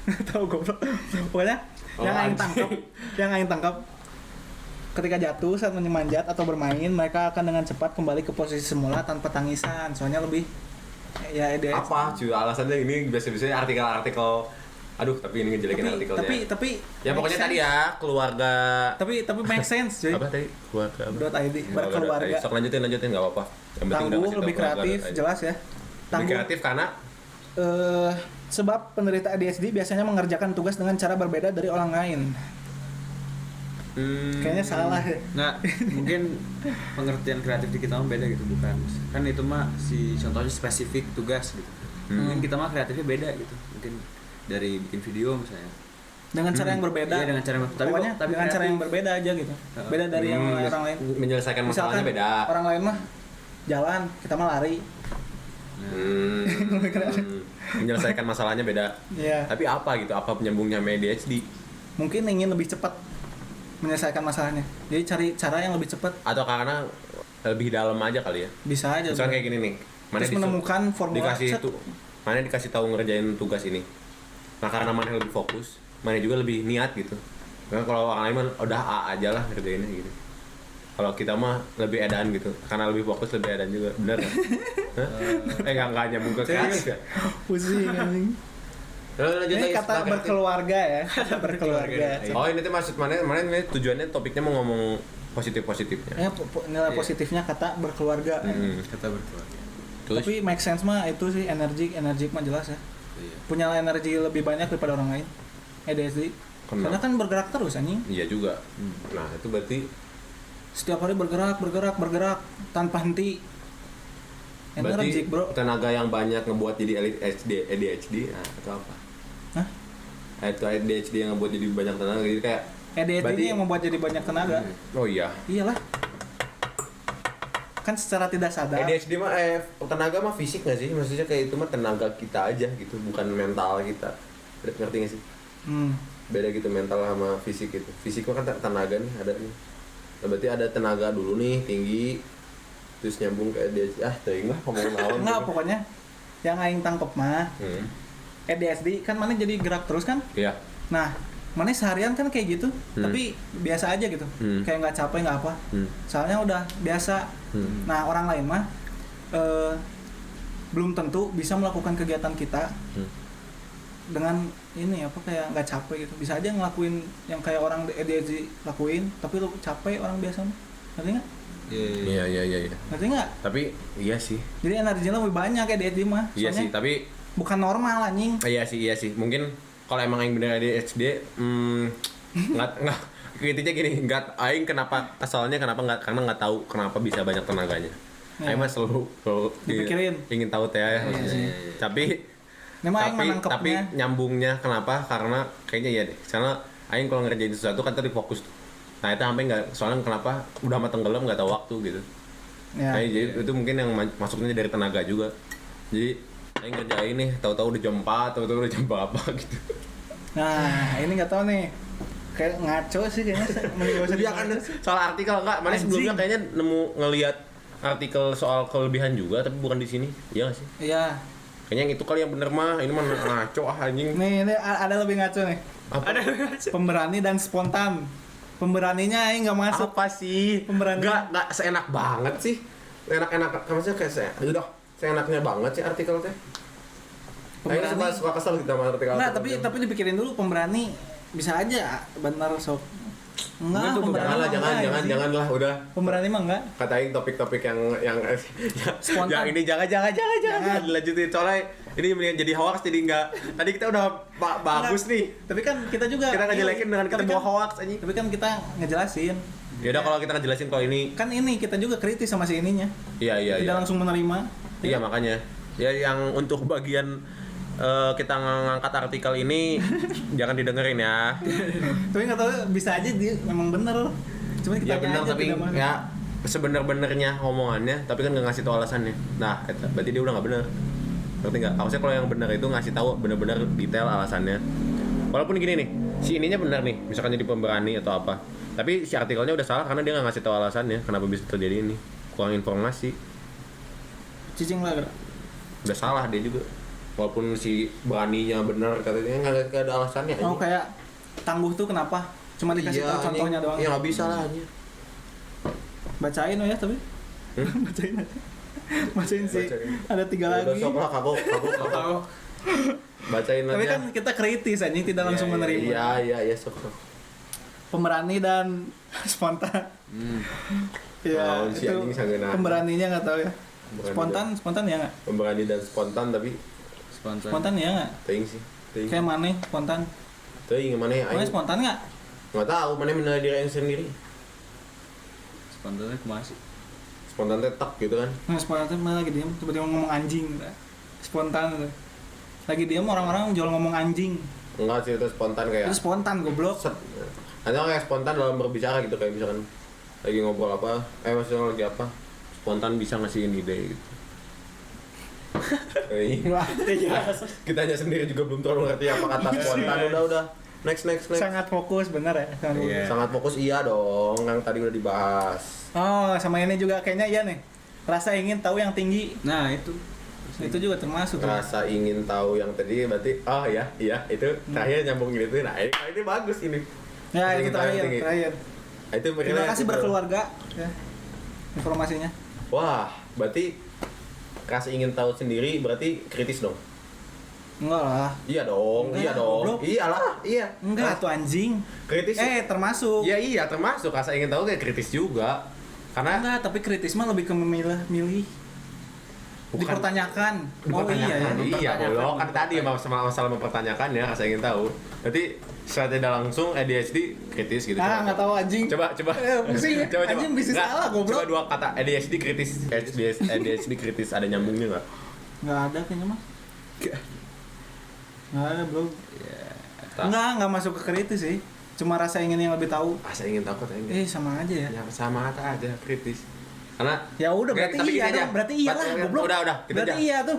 nggak tahu goblok. Pokoknya yang aing tangkap ketika jatuh saat memanjat atau bermain mereka akan dengan cepat kembali ke posisi semula tanpa tangisan. Soalnya lebih ya ADHD. Apa cuy alasannya ini biasa-biasanya artikel aduh tapi ini ngejelekin artikelnya. Tapi ya pokoknya tadi ya keluarga tapi make sense cuy. apa tadi keluarga apa? .id berkeluarga. Sok lanjutin nggak apa-apa. Yang penting udah Tangguh, ngasih tahu lebih kreatif, keluarga.id. jelas ya. Lebih Tangguh. kreatif karena Sebab penderita ADHD biasanya mengerjakan tugas dengan cara berbeda dari orang lain. Kayaknya salah ya. Nggak, mungkin pengertian kreatif di kita mah beda gitu, bukan. Kan itu mah si contohnya spesifik tugas gitu. Mungkin kita mah kreatifnya beda gitu. Mungkin dari bikin video misalnya. Dengan cara yang berbeda. Iya, dengan cara yang berbeda. Pokoknya Tapi dengan cara kreatif. yang berbeda aja gitu. Beda dari yang orang lain. menyelesaikan masalahnya Misalkan beda. orang lain mah jalan, kita mah lari. Menyelesaikan masalahnya beda. Iya. Tapi apa gitu? Apa penyambungnya sama ADHD? Mungkin ingin lebih cepat menyelesaikan masalahnya. Jadi cari cara yang lebih cepat. Atau karena lebih dalam aja kali ya? Bisa aja. Misalnya kayak gini nih. Terus menemukan formula dikasih set. mana dikasih tahu ngerjain tugas ini. Nah karena mana lebih fokus, mana juga lebih niat gitu. Karena kalau orang lain mah udah A aja lah ngerjainnya gitu. Kalau kita mah lebih edan gitu, karena lebih fokus lebih edan juga, bener kan? Nggak nyambung ke kreatif ya? Pusing anjing. Lanjut Ini lagi, kata setelah berkeluarga ya. Kata berkeluarga. oh ini tuh maksud mana ini tujuannya topiknya mau ngomong positifnya. Ya, nilai positifnya kata berkeluarga. Kata berkeluarga. Terus Tapi make sense mah itu sih energik mah jelas ya. Iya. Punya energi lebih banyak daripada orang lain. ADHD. Kenapa? Karena kan bergerak terus anjing. iya juga. Nah itu berarti setiap hari bergerak tanpa henti. Berarti Energik, bro. tenaga yang banyak ngebuat jadi ADHD, nah, itu apa? Hah? Itu ADHD yang ngebuat jadi banyak tenaga, jadi kayak ADHD berarti- ini yang membuat jadi banyak tenaga. Oh iya. Iyalah. Kan secara tidak sadar. ADHD mah tenaga mah fisik nggak sih? Maksudnya kayak itu mah tenaga kita aja gitu, bukan mental kita. Ngerti nggak sih? Beda gitu mental sama fisik gitu. Fisik mah kan tenaga nih ada nih. Nah, berarti ada tenaga dulu nih tinggi, terus nyambung ke ADHD. Teuing lah ngomong naon. Enggak, pokoknya yang aing tangkep mah ADHD kan mana jadi gerak terus kan? Iya. Nah, mana seharian kan kayak gitu, tapi biasa aja gitu. Kayak nggak capek nggak apa. Soalnya udah biasa. Nah, orang lain mah belum tentu bisa melakukan kegiatan kita dengan ini apa kayak nggak capek gitu. Bisa aja ngelakuin yang kayak orang ADHD lakuin, tapi lu capek orang biasa mah. Ngerti nggak? Iya. Ngerti nggak? Tapi iya sih. Jadi energinya lebih banyak ADHD mah. Iya sih, Soalnya tapi bukan normal anjing. iya sih. Mungkin kalau emang yang bener ADHD nggak kritiknya gini, nggak aing kenapa asalnya kenapa nggak karena nggak tahu kenapa bisa banyak tenaganya. Ya. Aing mah selalu Dipikirin. ingin tahu teh ya. sih. Tapi Ini mah aing menangkepnya. tapi nyambungnya kenapa? Karena kayaknya iya deh. Karena aing kalau ngerjain sesuatu kan tadi fokus tuh. Nah itu sampai nggak, soalnya kenapa udah mateng tenggelam nggak tahu waktu gitu. Ya. Nah, jadi itu mungkin yang masuknya dari tenaga juga. Jadi aing ngerjain nih, tahu-tahu udah jam 4, tahu-tahu udah jam berapa gitu. Nah, ini nggak tahu nih. Kayak ngaco sih kayaknya. Mending gak usah Iya kan dibahas. soal artikel enggak? Mana Anjing. sebelumnya kayaknya nemu ngelihat artikel soal kelebihan juga tapi bukan di sini. Iya nggak sih? Iya. Kayaknya yang itu kali yang bener mah, ini mah ngaco anjing. Nih, ini ada lebih ngaco nih. Ada Pemberani dan spontan. Pemberaninya aing nggak masuk. apa sih? Pemberani. Enggak seenak banget sih. Enak-enak maksudnya kayak seenaknya banget sih artikel teh. Aing Pemberani. suka kesel gitu sama artikel. Enggak, tapi dipikirin dulu pemberani bisa aja benar sok. Enggak, janganlah, enggak, anjing. janganlah udah. Pemberani mah enggak. Katain topik-topik yang Spontan. yang ini jangan dilanjutin soalnya ini mendingan jadi hoax jadi enggak. Tadi kita udah bagus Enggak. nih. Tapi kan kita juga Kita ngejelekin dengan kita tapi bawa kan- hoax anjing. Tapi kan kita ngejelasin. Ya udah kalau kita ngejelasin kalau ini Kan ini kita juga kritis sama si ininya. iya. Tidak langsung menerima. Iya makanya. Ya yang untuk bagian kita ngangkat artikel ini jangan didengerin ya. Tapi nggak tahu bisa aja dia memang bener. Cuma kita Ya benar aja tapi tidak mau. ya sebenar-benarnya omongannya tapi kan nggak ngasih tahu alasannya. Nah, berarti dia udah nggak benar. Ngerti nggak? Harusnya kalau yang benar itu ngasih tahu benar-benar detail alasannya. Walaupun gini nih, si ininya benar nih, misalkan jadi pemberani atau apa. Tapi si artikelnya udah salah karena dia nggak ngasih tahu alasannya kenapa bisa terjadi ini. Kurang informasi. Cicing lah, Gra. Udah salah dia juga. Walaupun si beraninya benar katanya nggak ada alasannya. Oh anjing. kayak tangguh tuh kenapa? Cuma dikasih tahu anjing. contohnya doang. Iya nggak bisa lah anjing. Bacain ya tapi. Bacain aja. Bacain sih. Bacain. Ada 3 Ya udah, lagi. sok lah kagok. Bacain aja. Tapi kan kita kritis anjing tidak langsung menerima. Iya, sok. Pemberani dan spontan. Iya, Oh, si itu anjing sangeuna. pemberaninya nggak tahu ya. Pemberani Spontan ya nggak? Pemberani dan spontan tapi Sponsor. Spontan ya nggak? teuing sih. Teuing. Kayak mana spontan? Teuing mana Mana aing spontan nggak? enggak tahu mana menilai diri aing sendiri. Spontannya kemana sih? Spontan teh tek gitu kan. Nah, spontan tuh malah lagi diam tiba-tiba ngomong anjing. Spontan tuh. Lagi diam orang-orang jual ngomong anjing. Enggak sih itu spontan kayak Itu spontan goblok. set. Ada kayak spontan dalam berbicara gitu kayak misalkan lagi ngobrol apa, maksudnya lagi apa, spontan bisa ngasihin ide gitu. Wah, Kita aja sendiri juga belum terlalu ngerti apa kata spontan. Udah. Next. sangat fokus bener ya. Sangat fokus. Iya. Sangat fokus iya dong, yang tadi udah dibahas. Oh, sama ini juga kayaknya iya nih. Rasa ingin tahu yang tinggi. Nah, itu. Itu juga termasuk tuh. Rasa ingin tahu yang tadi berarti oh iya itu terakhir nyambung gitu. Nah, ini bagus ini. Ya, Rasa itu ingin tahu yang tinggi. terakhir. Nah, itu Terima kasih berkeluarga ya. Informasinya. Wah, berarti rasa ingin tahu sendiri berarti kritis dong. Enggak lah. Iya dong, Enggak, iya dong. goblok. Iyalah, iya. Enggak Nah, tuh anjing. kritis. Termasuk. Ya iya termasuk rasa ingin tahu kayak kritis juga. Karena Enggak, tapi kritis mah lebih ke milih. Dipertanyakan. Oh iya ya. Iya, lo kan tadi masalah mempertanyakan ya, rasa ingin tahu. Berarti secara tidak langsung ADHD kritis gitu. Ah, nggak tahu anjing. Coba. Pusing. Anjing bisnis Nggak, salah goblok. Coba 2 kata ADHD kritis. ADHD kritis ada nyambungnya nggak? Nggak ada kayaknya mah. Nggak ada bro. Ya, Nggak masuk ke kritis sih. Cuma rasa ingin yang lebih tahu. rasa ingin tahu kata Sama aja ya. Ya sama kata aja kritis. Karena Ya udah Oke, berarti tapi iya gini aja. dong. Berarti iyalah goblok. Udah, kita Berarti aja. iya tuh.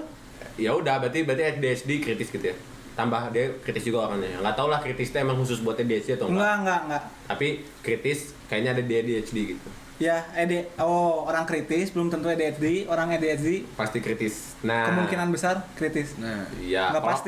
Ya udah, berarti ADHD kritis gitu ya. Tambah dia kritis juga orangnya. Enggak tahu lah kritis itu emang khusus buat ADHD atau enggak. Enggak. Tapi kritis kayaknya ada di ADHD gitu. Ya, orang kritis belum tentu ADHD, orang ADHD Pasti kritis. Nah, kemungkinan besar kritis. Nah, iya. Nggak pasti.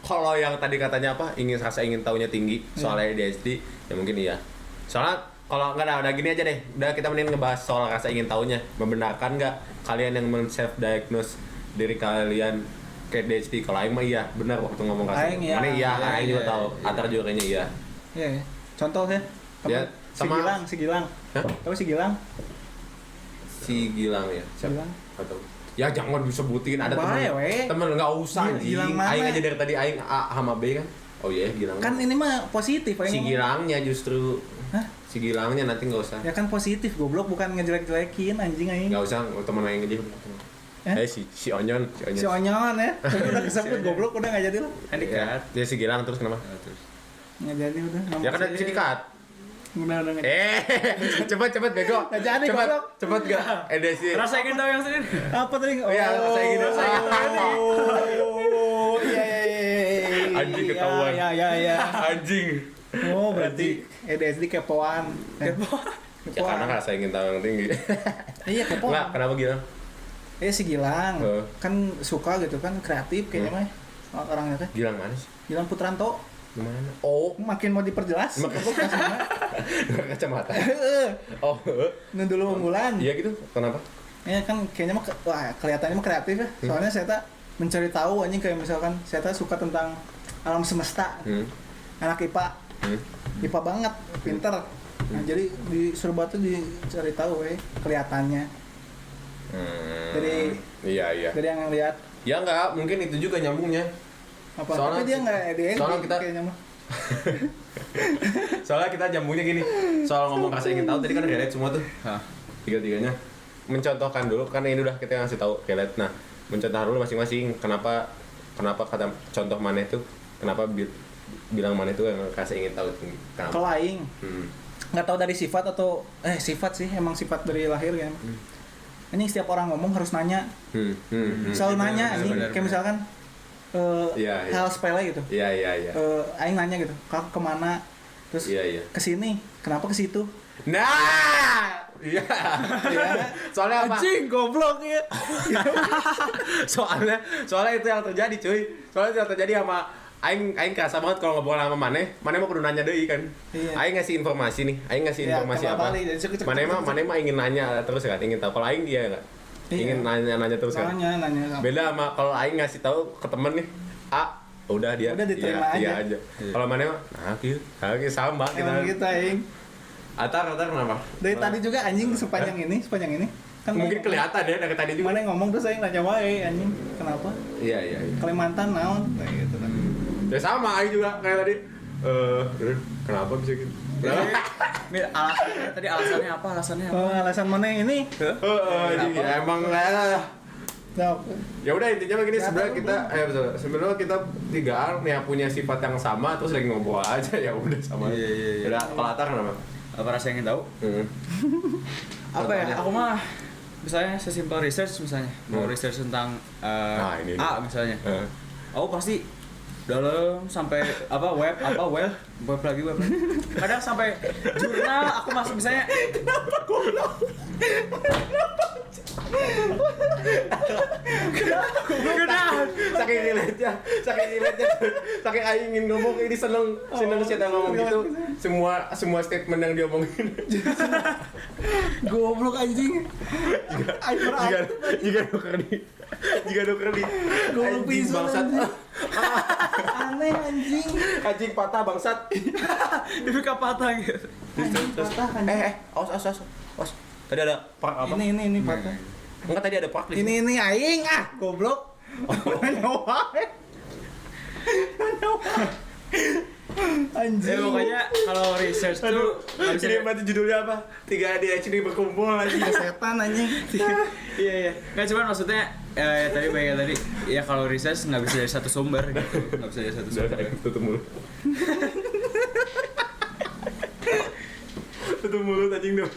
Kalau yang tadi katanya apa? Ingin tahunya tinggi soal ADHD, ya mungkin iya. Soalnya kalau enggak udah gini aja deh. Udah kita mending ngebahas soal rasa ingin tahunya. Membenarkan nggak kalian yang men-self diagnose diri kalian ke ADHD? Kalau aing mah iya, benar waktu ngomong rasa. Aing iya. Mana iya, Iya, aing juga iya, tahu. iya. Atar juga kayaknya iya. Iya. Contoh ya. Ya, sama- Si Gilang. Hah? Tahu si Gilang? Si Gilang ya. Siapa? Gilang. Nggak tahu. Ya jangan disebutin ada Bahaya, weh. temen nggak usah Gilang anjing. mana? Aing aja dari tadi aing A sama B kan. Oh iya Gilang. Kan ini mah positif si aing. Gilangnya justru. Hah? Si Gilangnya nanti nggak usah. Ya kan positif goblok, bukan ngejelek-jelekin anjing aing. Nggak usah temen aing aja. Si Onyon. Si Onyon ya. Tapi udah kesebut goblok, udah enggak jadi lah. Ya, dia si Gilang terus kenapa? terus. Enggak jadi udah. Ya kan bisa di-cut. Udah enggak jadi. Cepet bego. Nggak jadi, goblok. Cepet gak? Edesi. Rasa ingin tahu yang sendiri. Apa tadi? Oh iya, rasa ingin tahu. Oh, iya. Anjing ketahuan. Iya. Anjing. Oh, berarti ADHD kepoan. Ya karena rasa ingin tahu yang tinggi. Iya, kepoan. Enggak, kenapa Gilang? Si Gilang Oh. kan suka gitu kan, kreatif kayaknya mah orangnya teh. Gilang mana sih? Gilang Putranto. Gimana? Oh, Makin mau diperjelas. kacamata. Oh, Nu dulu unggulan. iya gitu. Kenapa? Ya kan kayaknya mah kelihatannya mah kreatif ya. Soalnya saya tak mencari tahu anjing, kayak misalkan saya tak suka tentang alam semesta. Anak IPA. IPA banget, pinter. Nah, jadi di Surabaya tuh dicari tahu kelihatannya. Dari Iya. dari yang lihat Ya enggak, mungkin itu juga nyambungnya. apa. Soalnya- Tapi dia enggak ADHD soalnya kita- kayaknya mah. Soalnya kita nyambungnya gini. Soal ngomong rasa ingin tahu tadi kan relate semua tuh. Hah. Tiga-tiganya. Mencontohkan dulu kan ini udah kita ngasih tahu relate. Nah, mencontoh dulu masing-masing kenapa kata contoh mana itu kenapa bilang mana itu yang rasa ingin tahu tinggi. Kenapa? Kalau aing Hmm. nggak tahu dari sifat atau sifat sih, emang sifat dari lahir kan. Ini setiap orang ngomong harus nanya, selalu nanya anjing. benar, Kayak misalkan Iya. hal sepele gitu. Iya. Aing nanya gitu, kak kemana? Terus Iya. kesini, kenapa ke situ? Nah, iya. Soalnya apa? Anjing goblok ya. soalnya itu yang terjadi, cuy. Soalnya itu yang terjadi sama aing kerasa banget kalau ngobrol sama Mane mah kudu nanya deui kan. Iya. Aing ngasih informasi nih, aing ngasih Iya, informasi apa? kebalik, jadi cek. Mane mah ingin nanya terus kan, ingin tahu. Kalau aing dia enggak. Iya. Ingin nanya terus kan. Nanya. Beda sama kalau aing ngasih tahu ke temen nih, udah dia. Udah diterima iya aja. Kalau Mane mah kieu sama Emang kita. kita aing. Atar kenapa? Dari tadi juga anjing sepanjang ini kan Mungkin kelihatan ya dari tadi juga. Mana yang ngomong terus aing nanya wae anjing, kenapa? Iya. Kalimantan naon? Kayak gitu kan. Ya sama aing juga kayak tadi. Kenapa bisa gitu? Mir, alasannya apa? Oh, alasan mana yang ini? Emang Nah, ya udah intinya begini, Ya, sebenarnya tahu, kita sebenarnya kita 3 orang yang punya sifat yang sama terus lagi ngobrol aja ya udah sama. Iya. Udah kalau Atar kenapa? Apa rasa ingin tahu? Apa ya? Aku mah misalnya sesimpel research misalnya, mau research tentang ini. A misalnya. Aku pasti dalam sampai web lagi. Kadang sampai jurnal aku masuk misalnya. Kenapa? Saking relate-nya, saking aing ingin ngomong ini seneng sih yang ngomong gitu. Semua statement yang dia omongin. goblok anjing. Jika dokter di Goblok anjing pisan, bangsat. anjing. Aneh anjing. Anjing patah bangsat. Demi patah gitu. Anjing patah anjing. Awas. Tadi ada apa? Ini patah. Enggak, tadi ada praktis. Ini aing goblok. Nyawa. Anjing. Pokoknya kalau research tuh nggak bisa Ini berarti judulnya apa? 3 ADHD berkumpul lagi. Setan anjing. iya nggak cuma maksudnya ya tadi baiknya tadi ya kalau research nggak bisa dari satu sumber gitu, nggak bisa dari satu sumber. Tutup mulut. Tutup mulut anjing dong.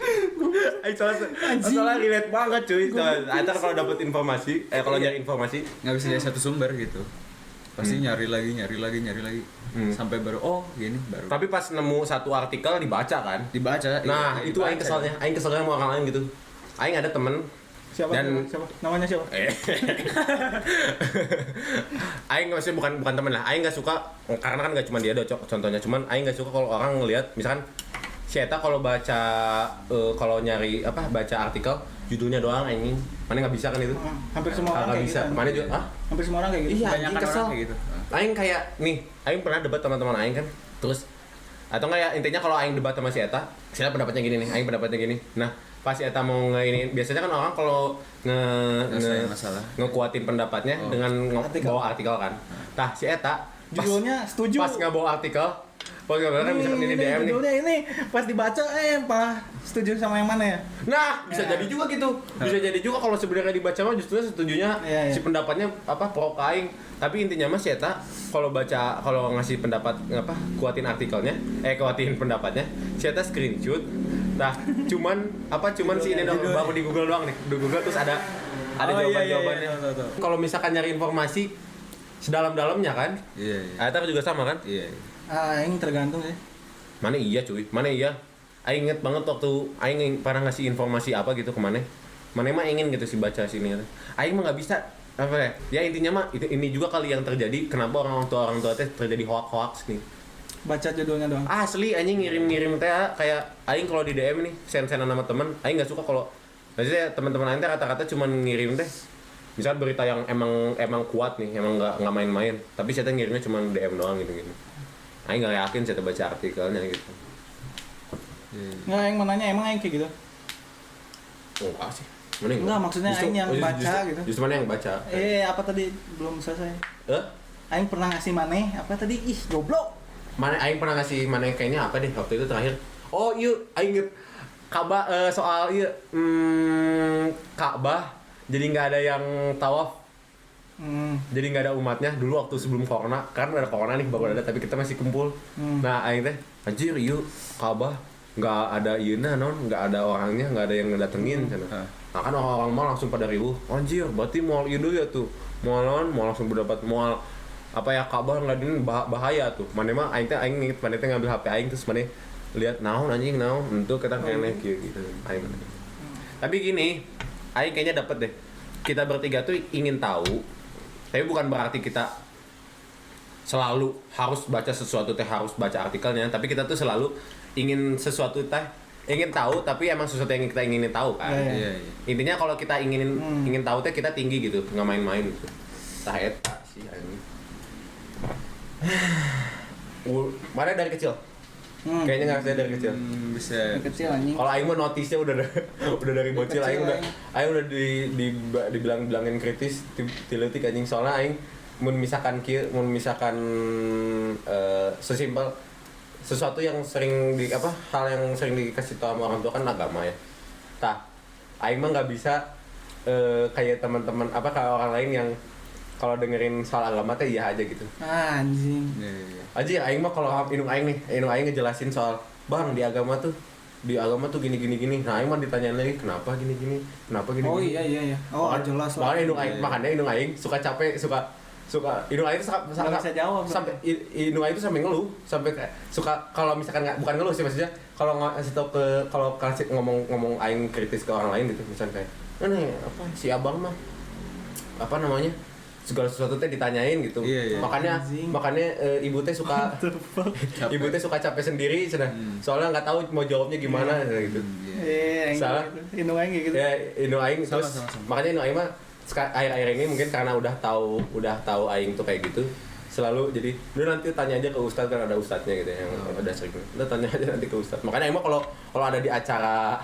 Soalnya relate banget cuy. Antar kalau dapat informasi, kalau nyari informasi Nggak bisa dari satu sumber gitu, pasti nyari lagi sampai baru gini baru tapi pas nemu satu artikel dibaca kan. dibaca. Nah, iya, itu aing dibaca. keselnya. Aing keselnya sama orang lain gitu. Aing ada temen Siapa? Dan- Siapa? Namanya siapa? Aing maksudnya bukan temen lah. Aing nggak suka karena kan nggak cuma dia dong contohnya. Cuman Aing nggak suka kalau orang ngelihat misalkan si Eta kalau baca kalau nyari baca artikel judulnya doang anjing. Mana nggak bisa kan itu? Hampir semua orang Nggak kayak bisa. gitu. Mana juga? Hah? Hampir semua orang kayak gitu. Iya, Kebanyakan anjing kesel. orang kayak gitu. Aing kayak nih, Aing pernah debat teman-teman Aing kan. Terus atau enggak ya intinya kalau Aing debat sama si Eta, saya pendapatnya gini nih, Aing pendapatnya gini. Nah, pas si Eta mau ini biasanya kan orang kalau Nyelesain masalah. ngekuatin pendapatnya dengan Artikel. bawa artikel kan. Nah, si Eta Judulnya setuju. pas nggak bawa artikel, pas nggak bawa kan misalkan ini DM nih. Judulnya ini pas dibaca malah setuju sama yang mana ya? Nah, bisa Ya. jadi juga gitu. Bisa jadi juga kalau sebenarnya dibaca mah justru setujunya Iya, iya. si pendapatnya pro ke aing. Tapi intinya mah si Eta kalau ngasih pendapat kuatin artikelnya, kuatin pendapatnya, si Eta screenshot. Nah, cuman si ini dong baru di Google doang nih. Di Google terus ada jawaban-jawabannya. Tahu. Kalau misalkan nyari informasi sedalam-dalamnya kan, Iya. Eta juga sama kan? Iya. Aing tergantung sih. Mana iya cuy, mana iya. Aing inget banget waktu Aing pernah ngasih informasi apa gitu ke Mane. Mane mah ingin gitu sih baca sini. Aing mah nggak bisa apa ya? Ya intinya mah ini juga kali yang terjadi. Kenapa orang tua teh terjadi hoax nih? Baca judulnya doang. Asli anjing ngirim teh kayak Aing kalau di DM nih send-sendan sama temen. Aing nggak suka kalau maksudnya teman-teman Aing teh kata-kata cuma ngirim teh. Misal berita yang emang kuat nih, emang nggak main-main. Tapi saya ngirimnya cuma DM doang gitu. Aing nggak yakin saya baca artikelnya gitu. Enggak, yang mananya emang aing kayak gitu. Enggak sih. Mana Enggak, maksudnya aing yang baca gitu. Justru mana yang baca? Apa tadi belum selesai? Eh? Aing pernah ngasih maneh apa tadi? Ih, goblok. Mana aing pernah ngasih mana kayaknya apa deh waktu itu terakhir. Oh, iya aing inget Ka'bah soal Ka'bah jadi nggak ada yang tawaf. Jadi nggak ada umatnya dulu waktu sebelum corona. Kan ada corona nih baru ada tapi kita masih kumpul. Nah, aing teh anjir yuk Ka'bah nggak ada ieuna non, nggak ada orangnya, nggak ada yang ngedatengin sana. Nah kan orang-orang mau langsung pada riuh, anjir berarti mau itu ya tuh mau langsung berdapat mau Ka'bah nggak ini bahaya tuh. Mana mah aing inget mana teh ngambil HP aing terus mana lihat naon anjing naon untuk kita kene gitu aing. Tapi gini, aing kayaknya dapet deh. Kita bertiga tuh ingin tahu, tapi bukan berarti kita selalu harus baca sesuatu teh harus baca artikelnya, tapi kita tuh selalu ingin sesuatu teh ingin tahu tapi emang sesuatu yang kita ingin tahu kan. Iya. Intinya kalau kita ingin tahu teh kita tinggi gitu, nggak main-main gitu. Tah eta sih anjing. Mana dari kecil? Kayaknya nggak saya dari kecil. Bisa. Kecil anjing. Kalau aing mah notisnya udah dari bocil, Kecil, aing udah dibilangin kritis, tiletik anjing soalnya aing mun misalkan sesimpel sesuatu yang sering hal yang sering dikasih tahu sama orang tua kan agama ya. Tah, aing mah nggak bisa kayak teman-teman kayak orang lain yang kalau dengerin soal agama teh iya aja gitu. Anjing. Iya. Aja aing mah kalau indung aing ngejelasin soal bang di agama tuh gini. Nah aing mah ditanyain lagi kenapa gini. Oh iya. Oh, jelas lah. Makanya indung aing suka capek suka indung aing tuh Nggak bisa jawab, sampai indung aing tuh sampai ngeluh sampai kayak suka kalau misalkan bukan ngeluh sih maksudnya kalau ngasih tau kalau kasih ngomong aing kritis ke orang lain gitu misalnya kayak si abang mah segala sesuatu teh ditanyain gitu. Iya. Makanya ibu teh suka capek sendiri soalnya nggak tahu mau jawabnya gimana gitu. Aing Salah. gitu. Indung aing kayak gitu. Ya indung aing Sama, terus sama. makanya indung aing mah akhir-akhir ini mungkin karena udah tahu aing tuh kayak gitu selalu jadi lu nanti tanya aja ke ustadz, kan ada ustadznya gitu yang ada sering, lu tanya aja nanti ke ustadz. Makanya emang kalau ada di acara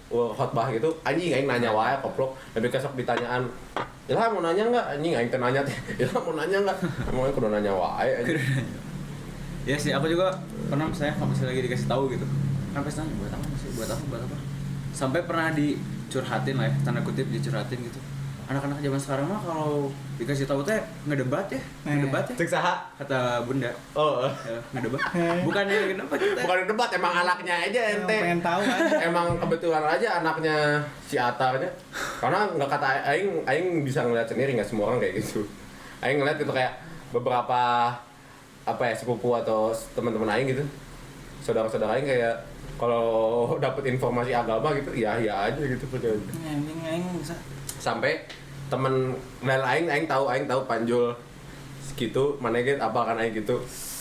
khotbah gitu anjing aing nanya wae koplok, tapi besok ditanyaan Ilham mau nanya nggak, anjing aing teh nanya teh Ilham mau nanya nggak, emang aing kudu nanya wae anjing. Ya sih, aku juga pernah saya kalau misalnya lagi dikasih tahu gitu, sampai nanya buat apa, sampai pernah dicurhatin lah ya, tanda kutip dicurhatin gitu. Anak-anak zaman sekarang mah kalau dikasih tahu teh ngedebat ya, Cek saha? kata bunda. Oh, Ya, ngedebat. Bukannya ngedebat kita. bukan debat, emang anaknya aja ente. pengen tahu aja. Emang kebetulan aja anaknya si Atarnya. Karena nggak kata aing bisa ngeliat sendiri, nggak semua orang kayak gitu. Aing ngeliat gitu kayak beberapa apa ya sepupu atau teman-teman aing gitu. Saudara-saudara aing kayak kalau dapet informasi agama gitu, ya aja gitu percaya. Anjing bisa. Sampai temen aing tahu Panjul segitu, mana gitu apa kan aing gitu.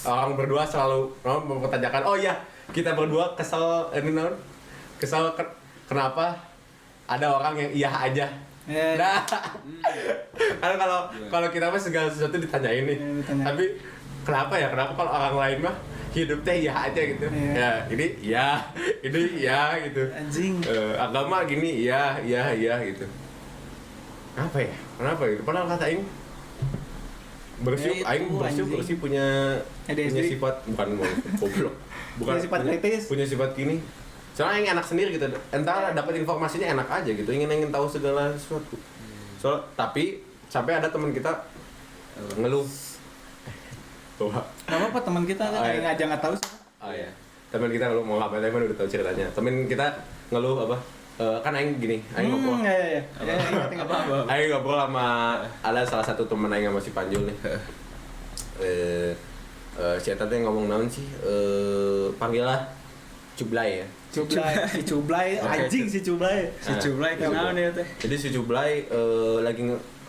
Orang berdua selalu mempertanyakan, oh iya kita berdua kesel kenapa ada orang yang iya aja. Nah, karena kalau kita mah segala sesuatu ditanyain nih. Tapi kenapa kalau orang lain mah hidupnya iya aja gitu. Ya, ini iya gitu. Anjing. Agama gini iya gitu. Apa ya? Kenapa gitu? Padahal kata aing bersih punya sifat goblok. Bukan Punya sifat kritis. Punya sifat gini. Soalnya aing enak sendiri gitu. Entar dapat informasinya enak aja gitu. Ingin tahu segala sesuatu. Tapi sampai ada teman kita ngeluh. Gak apa-apa teman kita kan aja nggak tahu sih. Oh iya. Teman kita ngeluh mau ngapain udah tahu ceritanya. Teman kita ngeluh apa? Kan aing gini, aing ngobrol. Iya. Aing ngobrol sama ada salah satu teman aing sama si Panjul nih. Si Eta teh ngomong naon sih? Panggillah Cublay ya. Si Cublay, anjing si Cublay. Si Cublay kenal nih teh. Jadi si Cublay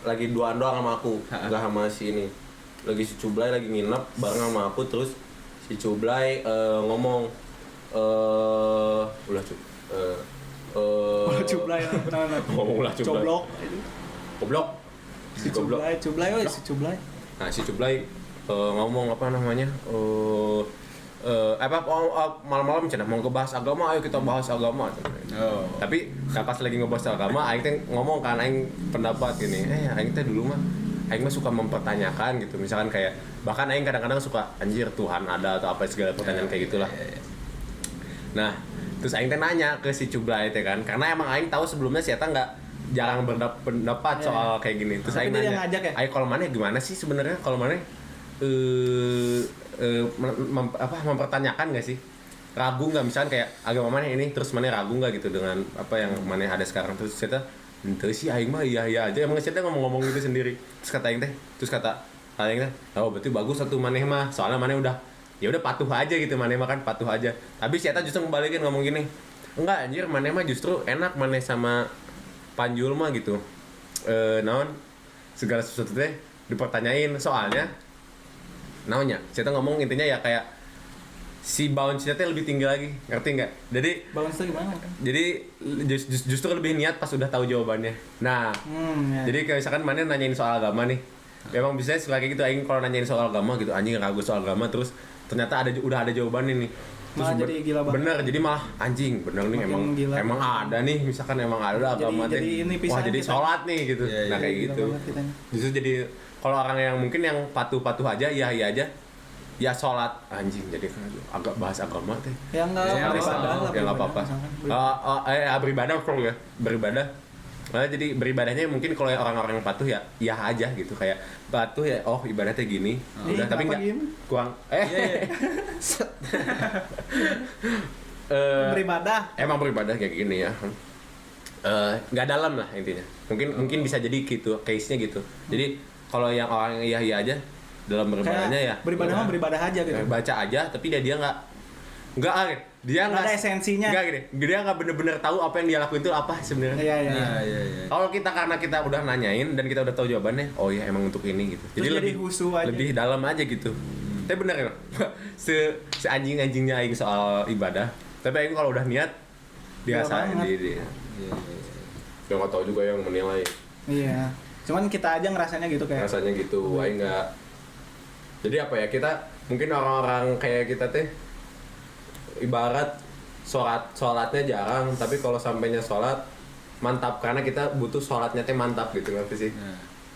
lagi duaan doang sama aku, enggak sama si ini. Lagi si Cublay lagi nginep bareng sama aku, terus si Cublay ngomong Cublay ngomonglah Cublay. Goblok. Si Cublay. Nah, si Cublay ngomong apa namanya? Malam-malam cenah mau ngebahas agama, ayo kita bahas agama. Oh. Tapi pas lagi ngebahas agama, aing teh ngomong kan aing pendapat gini. Aing teh dulu mah aing mah suka mempertanyakan gitu. Misalkan kayak bahkan aing kadang-kadang suka anjir Tuhan ada atau apa segala pertanyaan kayak gitulah. Nah, terus aing teh nanya ke si Cublay teh kan, karena emang aing tahu sebelumnya si Eta jarang berpendapat soal kayak gini. Terus aing nanya, "Aing kalau mana gimana sih sebenarnya? Kalau mana mempertanyakan nggak sih? Ragu nggak misalkan kayak agama mana ini, terus mana ragu nggak gitu dengan apa yang mana ada sekarang?" Terus si Eta, "Ente sih aing mah iya aja." Emang si Eta ngomong-ngomong gitu sendiri. Terus kata aing teh, "Oh, berarti bagus satu maneh mah. Soalnya maneh udah patuh aja gitu, maneh mah kan patuh aja." Tapi si Eta justru ngebalikin ngomong gini, "Enggak anjir, maneh mah justru enak maneh sama Panjul mah gitu. Naon segala sesuatu teh dipertanyain soalnya naonnya." Si Eta ngomong intinya ya kayak si bounce-nya teh lebih tinggi lagi, ngerti nggak? Jadi bounce itu gimana kan? Jadi justru lebih niat pas udah tahu jawabannya. Nah, jadi kayak misalkan maneh nanyain soal agama nih. Memang bisa suka kayak gitu, aing kalau nanyain soal agama gitu, anjing ragu soal agama, terus ternyata udah ada jawabannya nih. Terus malah jadi gila banget. Bener, jadi malah anjing, bener nih emang ada nih, misalkan emang ada agama teh. Wah, jadi sholat nih gitu. Nah, kayak gitu. Justru jadi kalau orang yang mungkin yang patuh-patuh aja, iya aja. Ya sholat anjing, jadi agak bahas agama teh. Ya enggak apa-apa. Beribadah kok ya, beribadah. Nah, jadi beribadahnya mungkin kalau orang-orang yang patuh ya iya aja gitu, kayak patuh ya oh ibadahnya gini. Udah tapi enggak kurang beribadah. Emang beribadah kayak gini ya. Nggak dalam lah intinya. Mungkin bisa jadi gitu, case-nya gitu. Jadi kalau yang orang iya aja dalam beribadahnya ya beribadah mah beribadah aja gitu. Baca aja tapi dia nggak ada esensinya. Dia nggak bener-bener tahu apa yang dia lakuin itu apa sebenarnya. Iya. Kalau karena kita udah nanyain dan kita udah tahu jawabannya, oh iya emang untuk ini gitu. Jadi lebih dalam aja gitu. Tapi bener ya, se anjing-anjingnya aing soal ibadah. Tapi aing kalau udah niat biasa dia. Dia nggak tahu juga yang menilai. Iya. Cuman kita aja ngerasanya gitu kayak. Rasanya gitu, aing nggak. Jadi apa ya, kita mungkin orang-orang kayak kita teh ibarat sholatnya jarang, tapi kalau sampainya sholat mantap karena kita butuh sholatnya teh mantap gitu, ngerti sih?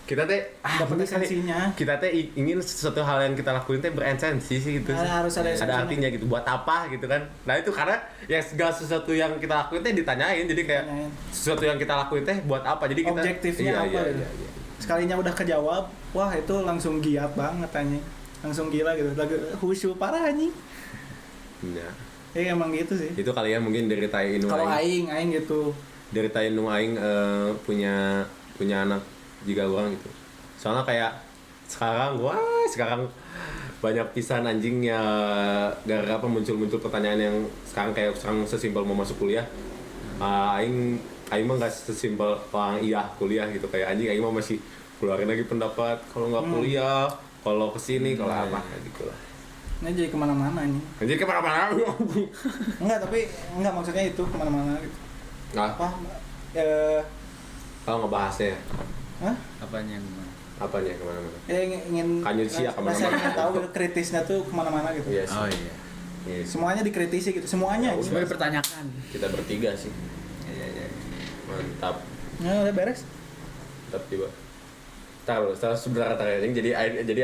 Kita teh Dapat esensinya. kita teh ingin sesuatu hal yang kita lakuin teh beresensi sih gitu. Harus ada esensinya. artinya gitu, buat apa gitu kan. Nah itu karena ya segala sesuatu yang kita lakuin teh ditanyain, jadi kayak Tanyain. sesuatu yang kita lakuin teh buat apa, jadi kita Objektifnya apa gitu. iya. Sekalinya udah kejawab, wah itu langsung giat banget anjing. Langsung gila gitu. Lagi khusyuk parah anjing. Nah, Ya emang gitu sih. itu kalian mungkin deritain nu Kalau aing aing gitu. deritain nu aing punya anak juga orang gitu. Soalnya kayak sekarang banyak pisan anjing ya, gara-gara apa muncul pertanyaan yang sekarang sesimpel mau masuk kuliah. Aing mah nggak sesimpel orang iya kuliah gitu, kayak anjing aing mah masih keluarin lagi pendapat kalau nggak kuliah, kalau kesini, kalau apa gitu lah. Ini jadi kemana-mana nih. Jadi kemana-mana. Enggak maksudnya itu kemana-mana gitu. Nah, Apa? kalau ngebahasnya Hah? Apanya yang gimana? apanya kemana-mana? Ingin Kanjut sih ya kemana-mana. Saya ingin tahu gitu, kritisnya tuh kemana-mana gitu. Iya sih. Oh iya. Iya sih. Semuanya dikritisi gitu, semuanya. Ya, anjing. Sebagai pertanyakan. Kita bertiga sih. Iya. Mantap. Ya udah beres. Mantap juga. Setelah sebentar kata jadi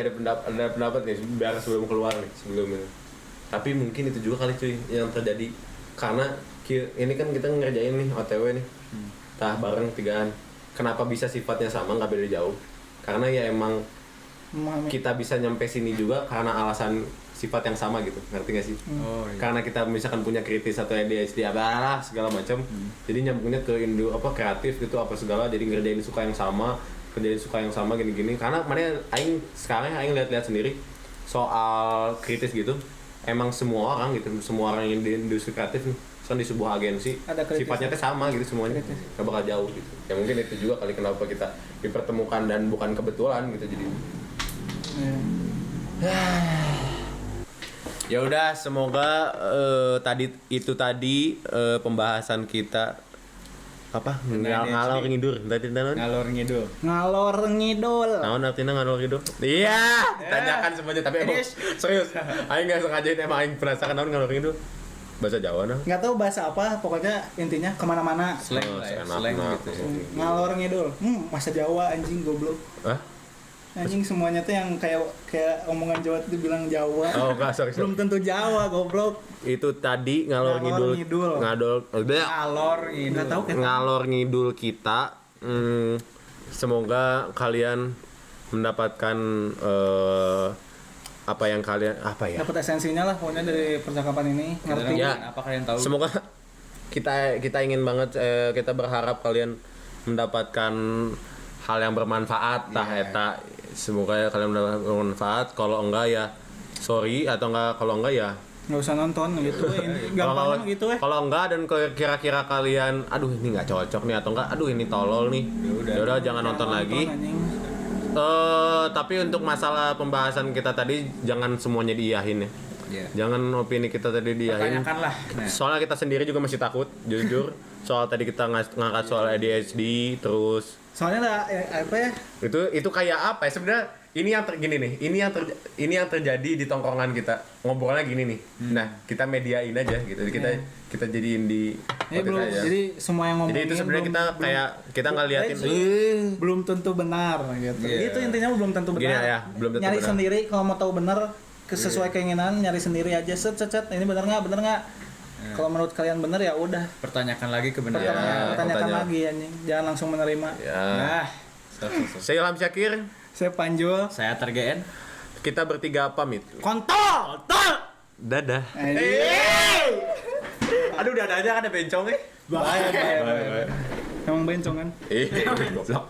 ada pendapat nih biar sebelum keluar nih sebelumnya. Tapi mungkin itu juga kali cuy yang terjadi karena ini kan kita ngerjain nih OTW nih. Tah bareng tigaan. Kenapa bisa sifatnya sama nggak beda jauh? Karena ya emang Memahami. kita bisa nyampe sini juga karena alasan sifat yang sama gitu, ngerti gak sih? Oh iya. Karena kita misalkan punya kritis atau ADHD apa segala macam, jadi nyambungnya ke kreatif gitu apa segala, jadi ngerjain suka yang sama gini-gini. Karena mana aing lihat-lihat sendiri soal kritis gitu, emang semua orang yang di industri kreatif nih, di sebuah agensi Ada kritis. sifatnya teh sama gitu semuanya, nggak bakal jauh gitu. Ya mungkin itu juga kali kenapa kita dipertemukan dan bukan kebetulan gitu jadi. Ya udah, semoga tadi pembahasan kita apa ngalor ngidur tadi naon Ngalor ngidul. naon artinya ngalor ngidur. Iya, tanyakan semuanya tapi emang serius aing nggak sengaja emang aing penasaran naon ngalor ngidul bahasa Jawa nah. Nggak tahu bahasa apa, pokoknya intinya kemana-mana. Slang lah ya, slang gitu. Ngalor ngidul. Bahasa Jawa anjing goblok. Hah? Anjing semuanya tuh yang kayak omongan Jawa tuh dibilang Jawa. Oh enggak, sorry. Belum tentu Jawa goblok. Itu tadi ngalor ngidul. Nggak tahu kan. Ngalor ngidul kita. Semoga kalian mendapatkan apa ya? Dapat esensinya lah pokoknya dari percakapan ini. Ngerti. Ya. Apa kalian tahu? Semoga kita ingin banget kita berharap kalian mendapatkan hal yang bermanfaat tah eta. Semoga kalian mendapatkan bermanfaat. Kalau enggak ya sorry, atau enggak kalau enggak ya Nggak usah nonton gitu. Gampang gitu Kalau enggak dan kira-kira kalian aduh ini nggak cocok nih atau enggak aduh ini tolol nih. Ya udah jangan nonton lagi. Tapi untuk masalah pembahasan kita tadi jangan semuanya diiyahin ya. Iya. Jangan opini kita tadi diiyahin. Pertanyakan lah. Nah. Soalnya kita sendiri juga masih takut, jujur. Soal tadi kita ngangkat soal ADHD terus Soalnya lah apa ya? itu kayak apa ya sebenarnya ini yang terjadi di tongkrongan kita ngobrolnya gini nih. Nah kita mediain aja gitu, kita jadiin di podcast aja. Jadi semua yang ngomongin Jadi itu sebenarnya kita nggak liatin belum tentu benar gitu. Iya. Itu intinya belum tentu Gini benar. ya, belum tentu nyari benar. sendiri kalau mau tahu benar sesuai keinginan, nyari sendiri aja set ini benar nggak? Kalau menurut kalian benar ya udah. Pertanyakan lagi kebenaran. Pertanyakan lagi anjing. Jangan langsung menerima. Ya. Nah, Saya Ilham Syakir, saya Panjul. Saya TRGN. kita bertiga pamit. Kontol. Dadah. Aduh dadanya kan ada bencong Bye. Emang bencong kan? goblok.